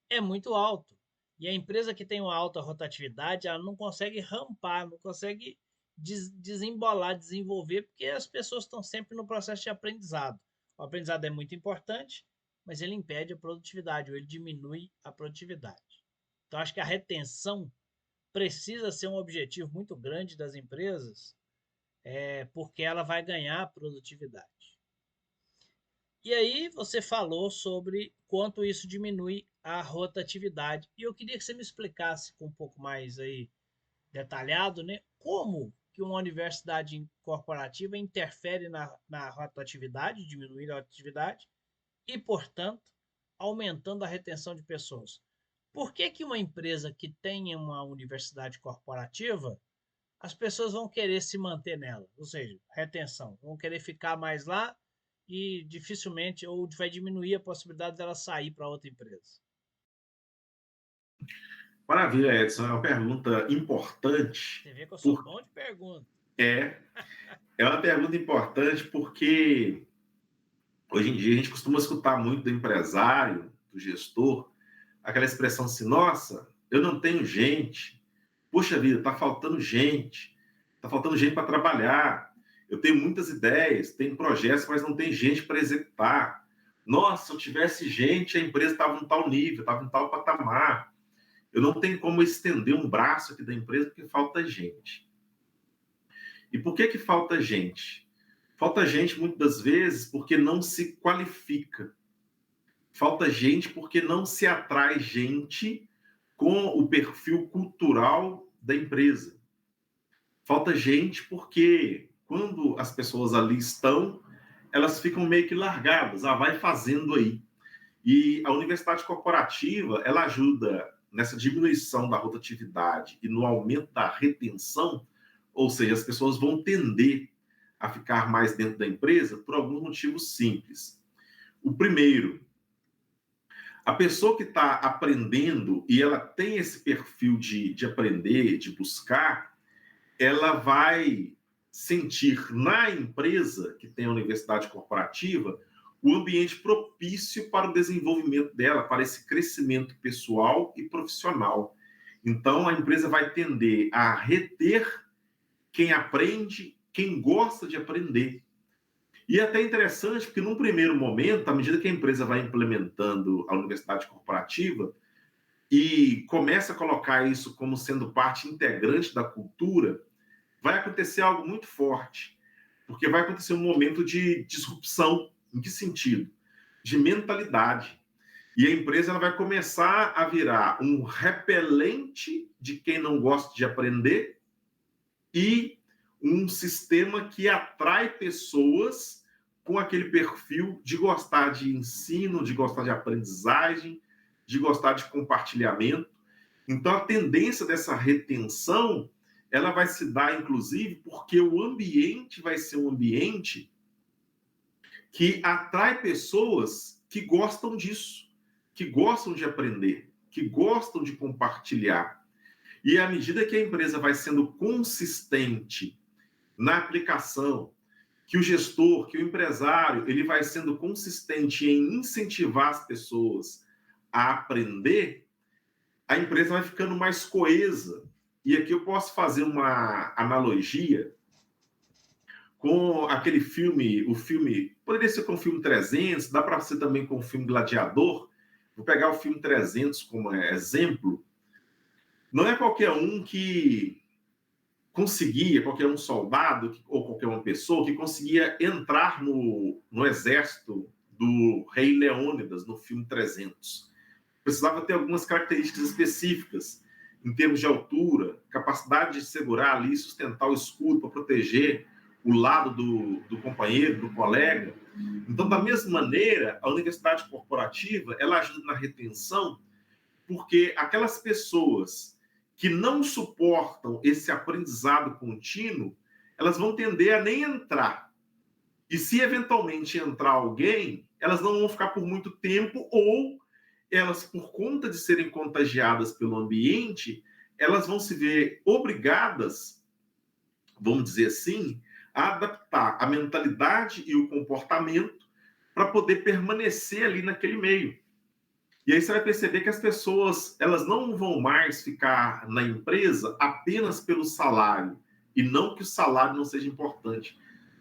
é muito alto. E a empresa que tem uma alta rotatividade, ela não consegue rampar, não consegue desembolar, desenvolver, porque as pessoas estão sempre no processo de aprendizado. O aprendizado é muito importante, mas ele impede a produtividade, ou ele diminui a produtividade. Então, acho que a retenção precisa ser um objetivo muito grande das empresas, porque ela vai ganhar produtividade. E aí você falou sobre quanto isso diminui a rotatividade. E eu queria que você me explicasse com um pouco mais aí detalhado, né? Como que uma universidade corporativa interfere na rotatividade, diminuindo a rotatividade, e, portanto, aumentando a retenção de pessoas. Por que que uma empresa que tem uma universidade corporativa, as pessoas vão querer se manter nela? Ou seja, retenção, vão querer ficar mais lá e dificilmente, ou vai diminuir a possibilidade dela sair para outra empresa. Maravilha, Edson. É uma pergunta importante. Você vê que eu sou bom de pergunta. É, é uma pergunta importante porque hoje em dia a gente costuma escutar muito do empresário, do gestor, aquela expressão assim: nossa, eu não tenho gente, puxa vida, está faltando gente para trabalhar, eu tenho muitas ideias, tenho projetos, mas não tem gente para executar. Nossa, se eu tivesse gente, a empresa estava em tal nível, estava em tal patamar. Eu não tenho como estender um braço aqui da empresa porque falta gente. E por que falta gente? Falta gente, muitas das vezes, porque não se qualifica. Falta gente porque não se atrai gente com o perfil cultural da empresa. Falta gente porque quando as pessoas ali estão, elas ficam meio que largadas. Vai fazendo aí. E a universidade corporativa, ela ajuda nessa diminuição da rotatividade e no aumento da retenção, ou seja, as pessoas vão tender a ficar mais dentro da empresa por alguns motivos simples. O primeiro, a pessoa que está aprendendo e ela tem esse perfil de aprender, de buscar, ela vai sentir na empresa que tem a universidade corporativa o ambiente propício para o desenvolvimento dela, para esse crescimento pessoal e profissional. Então, a empresa vai tender a reter quem aprende, quem gosta de aprender. E é até interessante, porque num primeiro momento, à medida que a empresa vai implementando a universidade corporativa e começa a colocar isso como sendo parte integrante da cultura, vai acontecer algo muito forte, porque vai acontecer um momento de disrupção. Em que sentido? De mentalidade. E a empresa ela vai começar a virar um repelente de quem não gosta de aprender e um sistema que atrai pessoas com aquele perfil de gostar de ensino, de gostar de aprendizagem, de gostar de compartilhamento. Então, a tendência dessa retenção, ela vai se dar, inclusive, porque o ambiente vai ser um ambiente que atrai pessoas que gostam disso, que gostam de aprender, que gostam de compartilhar. E à medida que a empresa vai sendo consistente na aplicação, que o gestor, que o empresário, ele vai sendo consistente em incentivar as pessoas a aprender, a empresa vai ficando mais coesa. E aqui eu posso fazer uma analogia com aquele filme, o filme, poderia ser com o filme 300, dá para ser também com o filme Gladiador. Vou pegar o filme 300 como exemplo. Não é qualquer um que conseguia, qualquer um soldado ou qualquer uma pessoa que conseguia entrar no exército do rei Leônidas no filme 300. Precisava ter algumas características específicas em termos de altura, capacidade de segurar ali, sustentar o escudo para proteger o lado do companheiro, do colega. Então, da mesma maneira, a universidade corporativa, ela ajuda na retenção, porque aquelas pessoas que não suportam esse aprendizado contínuo, elas vão tender a nem entrar. E se eventualmente entrar alguém, elas não vão ficar por muito tempo, ou elas, por conta de serem contagiadas pelo ambiente, elas vão se ver obrigadas, vamos dizer assim, a adaptar a mentalidade e o comportamento para poder permanecer ali naquele meio. E aí você vai perceber que as pessoas, elas não vão mais ficar na empresa apenas pelo salário, e não que o salário não seja importante,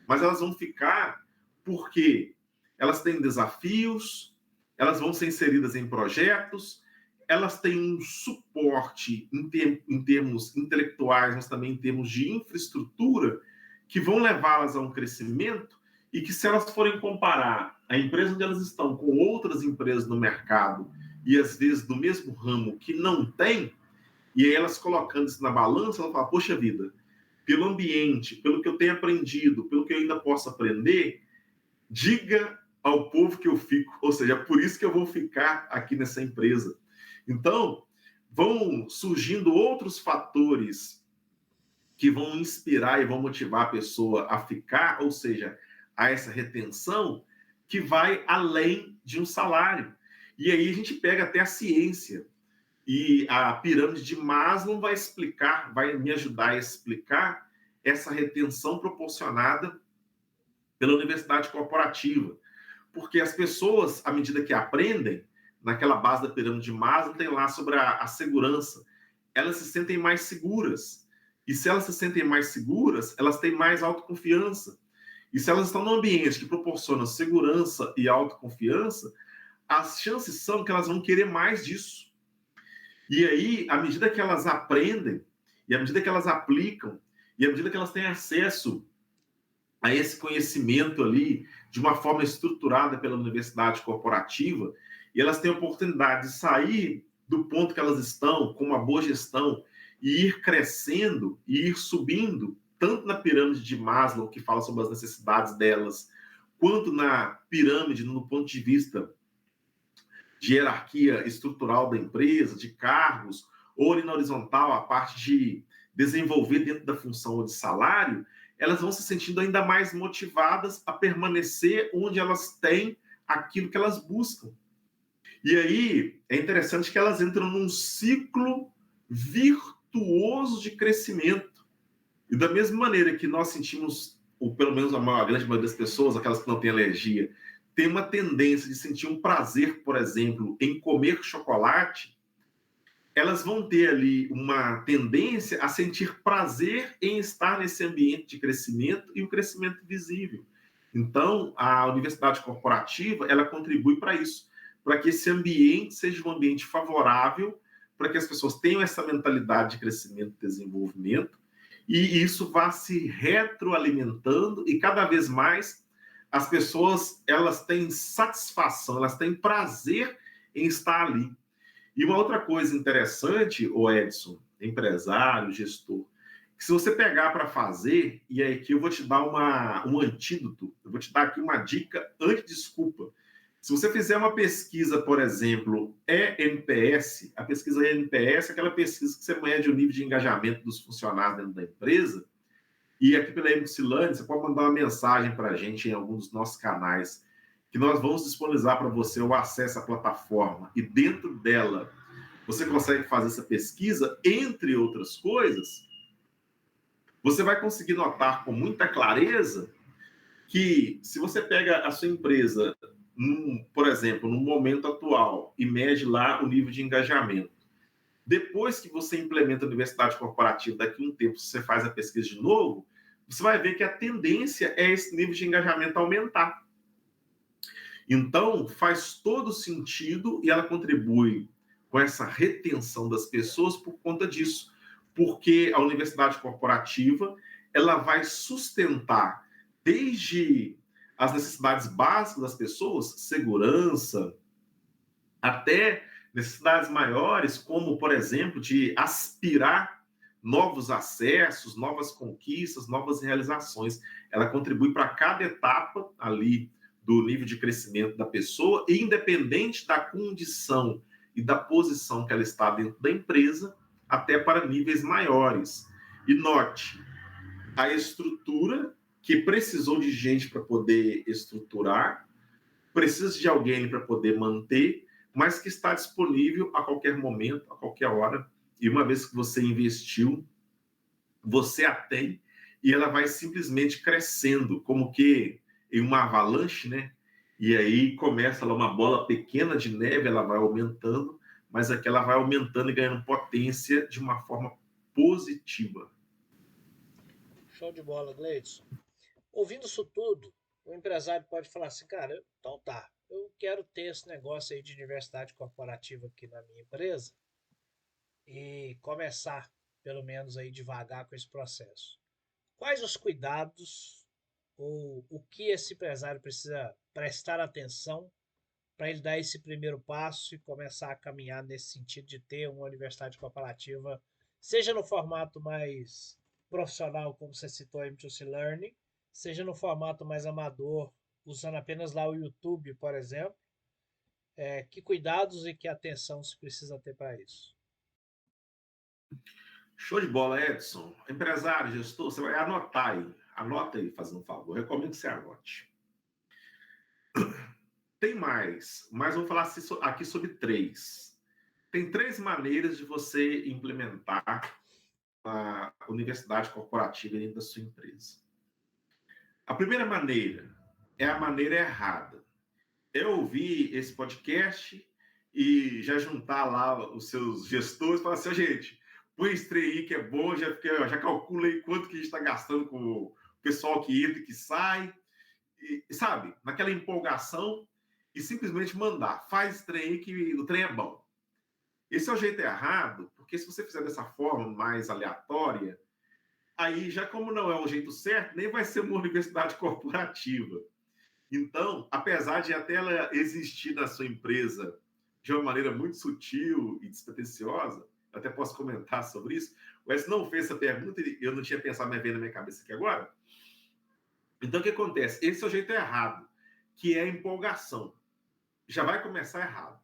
mas elas vão ficar porque elas têm desafios, elas vão ser inseridas em projetos, elas têm um suporte em termos intelectuais, mas também em termos de infraestrutura, que vão levá-las a um crescimento, e que se elas forem comparar a empresa onde elas estão com outras empresas no mercado, e às vezes do mesmo ramo que não tem, e aí elas colocando isso na balança, ela fala, poxa vida, pelo ambiente, pelo que eu tenho aprendido, pelo que eu ainda posso aprender, diga ao povo que eu fico, ou seja, por isso que eu vou ficar aqui nessa empresa. Então, vão surgindo outros fatores que vão inspirar e vão motivar a pessoa a ficar, ou seja, a essa retenção, que vai além de um salário. E aí a gente pega até a ciência. E a pirâmide de Maslow vai explicar, vai me ajudar a explicar essa retenção proporcionada pela universidade corporativa. Porque as pessoas, à medida que aprendem, naquela base da pirâmide de Maslow, tem lá sobre a segurança. Elas se sentem mais seguras. E se elas se sentem mais seguras, elas têm mais autoconfiança. E se elas estão num ambiente que proporciona segurança e autoconfiança, as chances são que elas vão querer mais disso. E aí, à medida que elas aprendem, e à medida que elas aplicam, e à medida que elas têm acesso a esse conhecimento ali, de uma forma estruturada pela universidade corporativa, e elas têm a oportunidade de sair do ponto que elas estão, com uma boa gestão, e ir crescendo, e ir subindo, tanto na pirâmide de Maslow, que fala sobre as necessidades delas, quanto na pirâmide, no ponto de vista de hierarquia estrutural da empresa, de cargos, ou ali na horizontal, a parte de desenvolver dentro da função ou de salário, elas vão se sentindo ainda mais motivadas a permanecer onde elas têm aquilo que elas buscam. E aí é interessante que elas entram num ciclo virtuoso de crescimento. E da mesma maneira que nós sentimos, ou pelo menos a grande maioria das pessoas, aquelas que não têm alergia, tem uma tendência de sentir um prazer, por exemplo, em comer chocolate, elas vão ter ali uma tendência a sentir prazer em estar nesse ambiente de crescimento e o crescimento visível. Então, a universidade corporativa, ela contribui para isso, para que esse ambiente seja um ambiente favorável, para que as pessoas tenham essa mentalidade de crescimento e desenvolvimento, e isso vá se retroalimentando, e cada vez mais as pessoas, elas têm satisfação, elas têm prazer em estar ali. E uma outra coisa interessante, o Edson, empresário, gestor, que se você pegar para fazer, e aí aqui eu vou te dar um antídoto, eu vou te dar aqui uma dica anti-desculpa. Se você fizer uma pesquisa, por exemplo, ENPS, a pesquisa ENPS é aquela pesquisa que você mede o nível de engajamento dos funcionários dentro da empresa, e aqui pela Epsilane, você pode mandar uma mensagem para a gente em algum dos nossos canais, que nós vamos disponibilizar para você o acesso à plataforma, e dentro dela você consegue fazer essa pesquisa, entre outras coisas, você vai conseguir notar com muita clareza que se você pega a sua empresa, por exemplo, no momento atual, e mede lá o nível de engajamento, depois que você implementa a universidade corporativa, daqui a um tempo você faz a pesquisa de novo, você vai ver que a tendência é esse nível de engajamento aumentar. Então, faz todo sentido e ela contribui com essa retenção das pessoas por conta disso, porque a universidade corporativa ela vai sustentar desde as necessidades básicas das pessoas, segurança, até necessidades maiores, como, por exemplo, de aspirar novos acessos, novas conquistas, novas realizações. Ela contribui para cada etapa ali do nível de crescimento da pessoa, independente da condição e da posição que ela está dentro da empresa, até para níveis maiores. E note, a estrutura que precisou de gente para poder estruturar, precisa de alguém para poder manter, mas que está disponível a qualquer momento, a qualquer hora. E uma vez que você investiu, você a tem e ela vai simplesmente crescendo, como que em uma avalanche, né? E aí começa lá uma bola pequena de neve, ela vai aumentando, mas aqui ela vai aumentando e ganhando potência de uma forma positiva. Show de bola, Gleidson. Ouvindo isso tudo, o empresário pode falar assim, cara, então tá, eu quero ter esse negócio aí de universidade corporativa aqui na minha empresa e começar, pelo menos aí devagar com esse processo. Quais os cuidados ou o que esse empresário precisa prestar atenção para ele dar esse primeiro passo e começar a caminhar nesse sentido de ter uma universidade corporativa, seja no formato mais profissional, como você citou, M2C Learning, seja no formato mais amador, usando apenas lá o YouTube, por exemplo. Que cuidados e que atenção se precisa ter para isso? Show de bola, Edson. Empresário, gestor, você vai anotar aí. Anota aí, fazendo um favor. Eu recomendo que você anote. Tem mais, mas vou falar aqui sobre três. Tem três maneiras de você implementar a universidade corporativa dentro da sua empresa. A primeira maneira é a maneira errada. Eu ouvi esse podcast e já juntar lá os seus gestores e falar assim, gente, põe esse trem aí que é bom, já calculei quanto que a gente está gastando com o pessoal que entra e que sai, e, sabe, naquela empolgação e simplesmente mandar, faz esse trem aí que o trem é bom. Esse é o jeito errado, porque se você fizer dessa forma mais aleatória, aí já como não é o jeito certo, nem vai ser uma universidade corporativa. Então, apesar de até ela existir na sua empresa de uma maneira muito sutil e despretensiosa, eu até posso comentar sobre isso, o Wes não fez essa pergunta e eu não tinha pensado, mas veio na minha cabeça aqui agora. Então, o que acontece? Esse é o jeito errado, que é a empolgação. Já vai começar errado.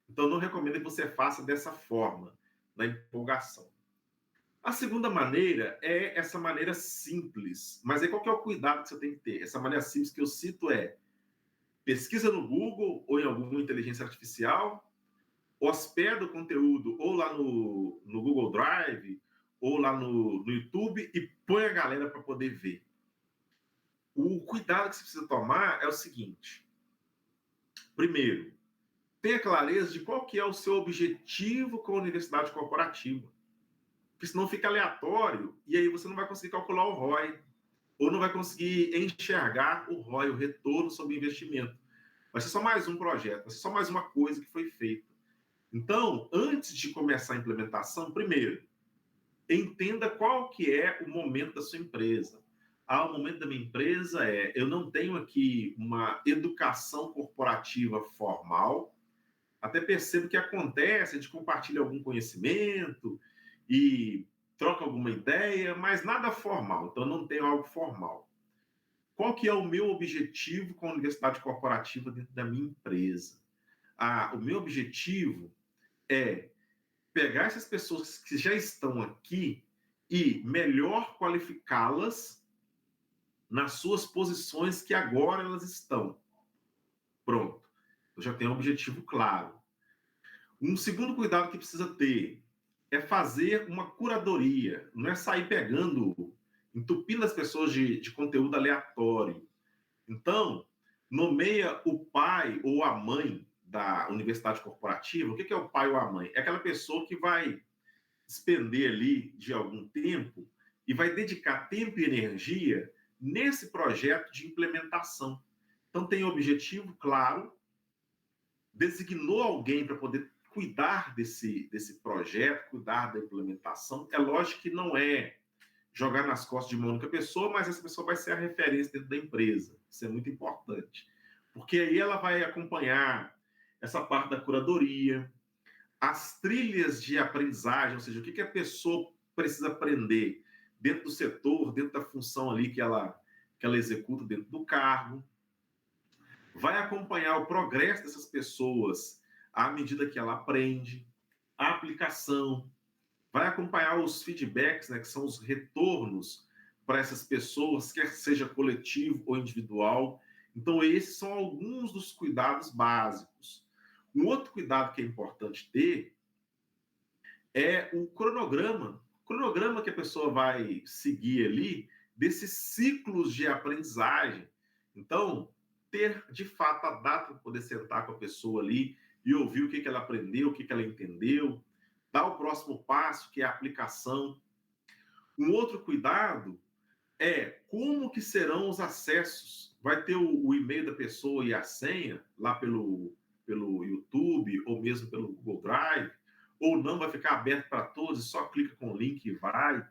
Então, não recomendo que você faça dessa forma, na empolgação. A segunda maneira é essa maneira simples. Mas aí qual que é o cuidado que você tem que ter? Essa maneira simples que eu cito é: pesquisa no Google ou em alguma inteligência artificial, hospeda o conteúdo ou lá no Google Drive ou lá no YouTube e põe a galera para poder ver. O cuidado que você precisa tomar é o seguinte: primeiro, tenha clareza de qual que é o seu objetivo com a universidade corporativa. Porque senão fica aleatório e aí você não vai conseguir calcular o ROI ou não vai conseguir enxergar o ROI, o retorno sobre o investimento. Vai ser só mais um projeto, vai ser só mais uma coisa que foi feita. Então, antes de começar a implementação, primeiro, entenda qual que é o momento da sua empresa. O momento da minha empresa eu não tenho aqui uma educação corporativa formal, até percebo que acontece, a gente compartilha algum conhecimento e troca alguma ideia, mas nada formal, então não tenho algo formal. Qual que é o meu objetivo com a universidade corporativa dentro da minha empresa? O meu objetivo é pegar essas pessoas que já estão aqui e melhor qualificá-las nas suas posições que agora elas estão. Pronto. Eu já tenho um objetivo claro. Um segundo cuidado que precisa ter é fazer uma curadoria. Não é sair pegando, entupindo as pessoas de conteúdo aleatório. Então, nomeia o pai ou a mãe da universidade corporativa. O que é o pai ou a mãe? É aquela pessoa que vai despender ali de algum tempo e vai dedicar tempo e energia nesse projeto de implementação. Então, tem objetivo claro, designou alguém para poder cuidar desse projeto, cuidar da implementação. É lógico que não é jogar nas costas de uma única pessoa, mas essa pessoa vai ser a referência dentro da empresa. Isso é muito importante. Porque aí ela vai acompanhar essa parte da curadoria, as trilhas de aprendizagem, ou seja, o que a pessoa precisa aprender dentro do setor, dentro da função ali que ela executa dentro do cargo. Vai acompanhar o progresso dessas pessoas à medida que ela aprende, a aplicação, vai acompanhar os feedbacks, né, que são os retornos para essas pessoas, quer seja coletivo ou individual. Então, esses são alguns dos cuidados básicos. Um outro cuidado que é importante ter é o cronograma. O cronograma que a pessoa vai seguir ali desses ciclos de aprendizagem. Então, ter de fato a data para poder sentar com a pessoa ali e ouvir o que ela aprendeu, o que ela entendeu, dar o próximo passo, que é a aplicação. Um outro cuidado é como que serão os acessos. Vai ter o e-mail da pessoa e a senha lá pelo YouTube ou mesmo pelo Google Drive, ou não, vai ficar aberto para todos e só clica com o link e vai.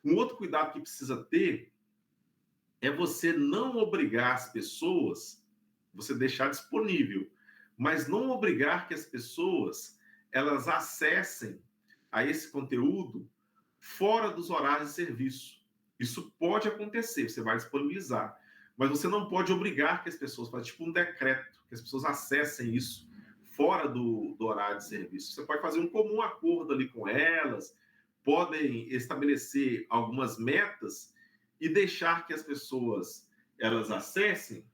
Um outro cuidado que precisa ter é você não obrigar as pessoas, você deixar disponível, mas não obrigar que as pessoas elas acessem a esse conteúdo fora dos horários de serviço. Isso pode acontecer, você vai disponibilizar, mas você não pode obrigar que as pessoas, façam tipo um decreto, que as pessoas acessem isso fora do horário de serviço. Você pode fazer um comum acordo ali com elas, podem estabelecer algumas metas e deixar que as pessoas elas acessem,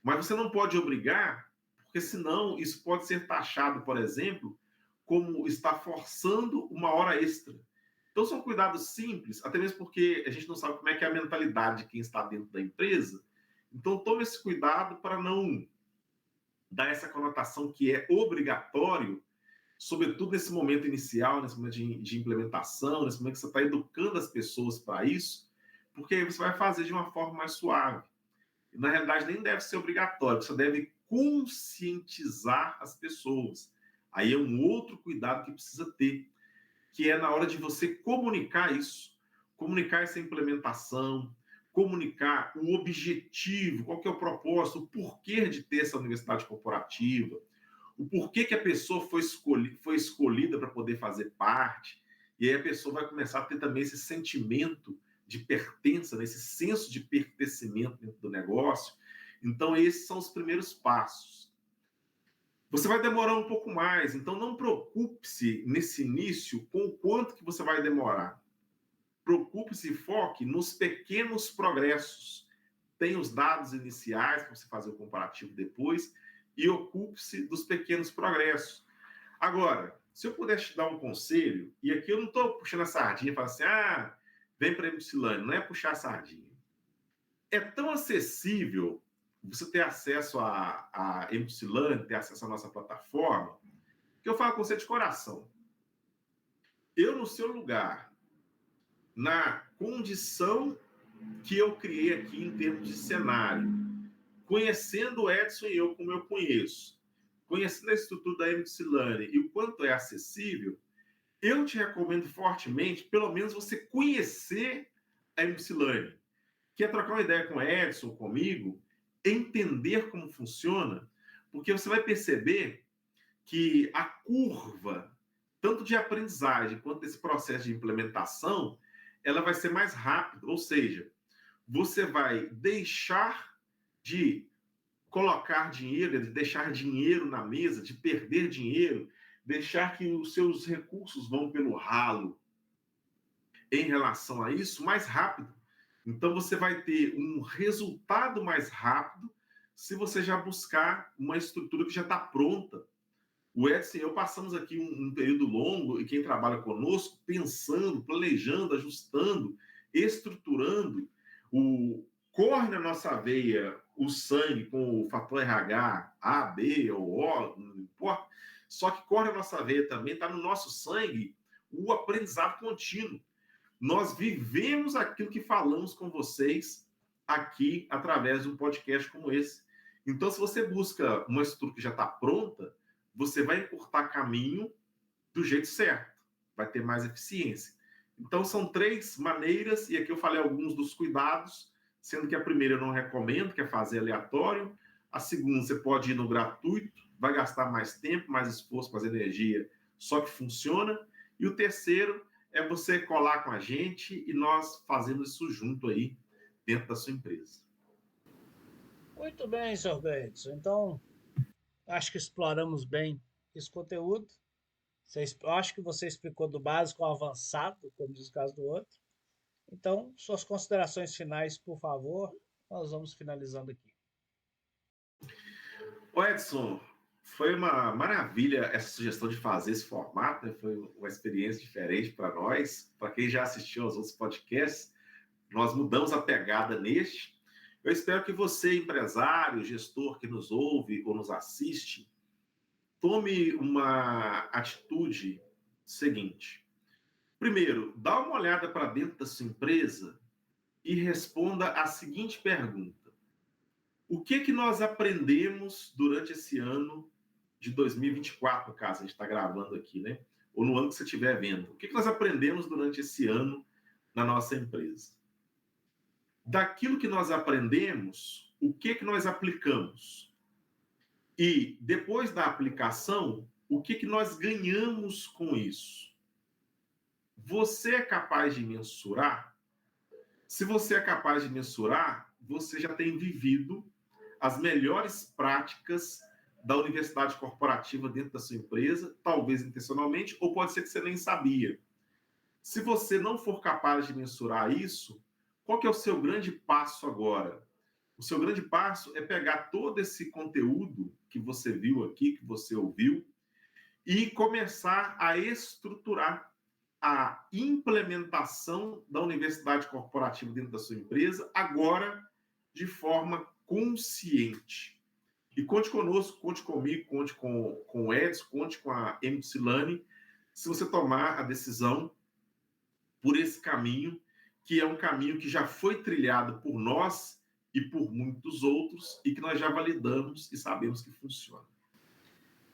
mas você não pode obrigar, porque senão isso pode ser taxado, por exemplo, como está forçando uma hora extra. Então são cuidados simples, até mesmo porque a gente não sabe como é que é a mentalidade de quem está dentro da empresa. Então tome esse cuidado para não dar essa conotação que é obrigatório, sobretudo nesse momento inicial, nesse momento de implementação, nesse momento que você está educando as pessoas para isso, porque aí você vai fazer de uma forma mais suave. E, na realidade, nem deve ser obrigatório, você deve conscientizar as pessoas. Aí é um outro cuidado que precisa ter, que é na hora de você comunicar isso, comunicar essa implementação, comunicar o objetivo, qual que é o propósito, o porquê de ter essa universidade corporativa, o porquê que a pessoa foi escolhida para poder fazer parte, e aí a pessoa vai começar a ter também esse sentimento de pertença, né? Esse senso de pertencimento dentro do negócio. Então, esses são os primeiros passos. você vai demorar um pouco mais. Então, não preocupe-se nesse início com o quanto que você vai demorar. Preocupe-se e foque nos pequenos progressos. Tem os dados iniciais para você fazer o comparativo depois e ocupe-se dos pequenos progressos. Agora, se eu pudesse te dar um conselho, e aqui eu não estou puxando a sardinha e falar assim, vem para a Epsilane, não é puxar a sardinha. É tão acessível você ter acesso a Epsilane, ter acesso à nossa plataforma, que eu falo com você de coração. Eu, no seu lugar, na condição que eu criei aqui em termos de cenário, conhecendo o Edson e eu como eu conheço, conhecendo a estrutura da Epsilane e o quanto é acessível, eu te recomendo fortemente, pelo menos, você conhecer a Epsilane, que é trocar uma ideia com o Edson, comigo, entender como funciona, porque você vai perceber que a curva, tanto de aprendizagem quanto desse processo de implementação, ela vai ser mais rápida, ou seja, você vai deixar de colocar dinheiro, de deixar dinheiro na mesa, de perder dinheiro, deixar que os seus recursos vão pelo ralo em relação a isso mais rápido. Então, você vai ter um resultado mais rápido se você já buscar uma estrutura que já está pronta. O Edson e eu passamos aqui um período longo, e quem trabalha conosco, pensando, planejando, ajustando, estruturando. Corre na nossa veia o sangue com o fator RH, A, B ou O, não importa, só que corre na nossa veia também, está no nosso sangue, o aprendizado contínuo. Nós vivemos aquilo que falamos com vocês aqui através de um podcast como esse. Então, se você busca uma estrutura que já está pronta, você vai encurtar caminho do jeito certo, vai ter mais eficiência. Então, são 3 maneiras, e aqui eu falei alguns dos cuidados, sendo que a primeira eu não recomendo, que é fazer aleatório. A segunda, você pode ir no gratuito, vai gastar mais tempo, mais esforço, mais energia, só que funciona. E o terceiro é você colar com a gente e nós fazemos isso junto aí, dentro da sua empresa. Muito bem, Sr. Gleidson. Então, acho que exploramos bem esse conteúdo. Acho que você explicou do básico ao avançado, como diz o caso do outro. Então, suas considerações finais, por favor. Nós vamos finalizando aqui. Ô Edson, foi uma maravilha essa sugestão de fazer esse formato, né? Foi uma experiência diferente para nós. Para quem já assistiu aos outros podcasts, nós mudamos a pegada neste. Eu espero que você, empresário, gestor que nos ouve ou nos assiste, tome uma atitude seguinte. Primeiro, dá uma olhada para dentro da sua empresa e responda a seguinte pergunta. O que nós aprendemos durante esse ano de 2024, no caso, a gente está gravando aqui, né? Ou no ano que você estiver vendo. O que nós aprendemos durante esse ano na nossa empresa? Daquilo que nós aprendemos, o que nós aplicamos? E, depois da aplicação, o que nós ganhamos com isso? Você é capaz de mensurar? Se você é capaz de mensurar, você já tem vivido as melhores práticas da universidade corporativa dentro da sua empresa, talvez intencionalmente, ou pode ser que você nem sabia. Se você não for capaz de mensurar isso, qual que é o seu grande passo agora? O seu grande passo é pegar todo esse conteúdo que você viu aqui, que você ouviu, e começar a estruturar a implementação da universidade corporativa dentro da sua empresa, agora de forma consciente. E conte conosco, conte comigo, conte com o Edson, conte com a Epsilane, se você tomar a decisão por esse caminho, que é um caminho que já foi trilhado por nós e por muitos outros, e que nós já validamos e sabemos que funciona.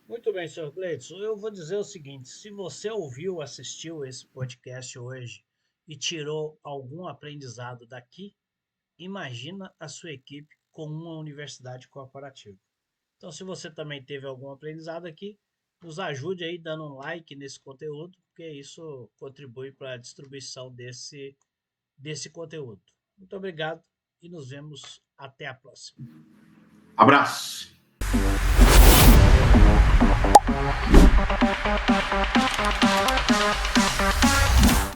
Muito bem, Sr. Gleidson. Eu vou dizer o seguinte, se você ouviu, assistiu esse podcast hoje e tirou algum aprendizado daqui, imagina a sua equipe com uma universidade corporativa. Então, se você também teve algum aprendizado aqui, nos ajude aí dando um like nesse conteúdo, porque isso contribui para a distribuição desse conteúdo. Muito obrigado e nos vemos até a próxima. Abraço!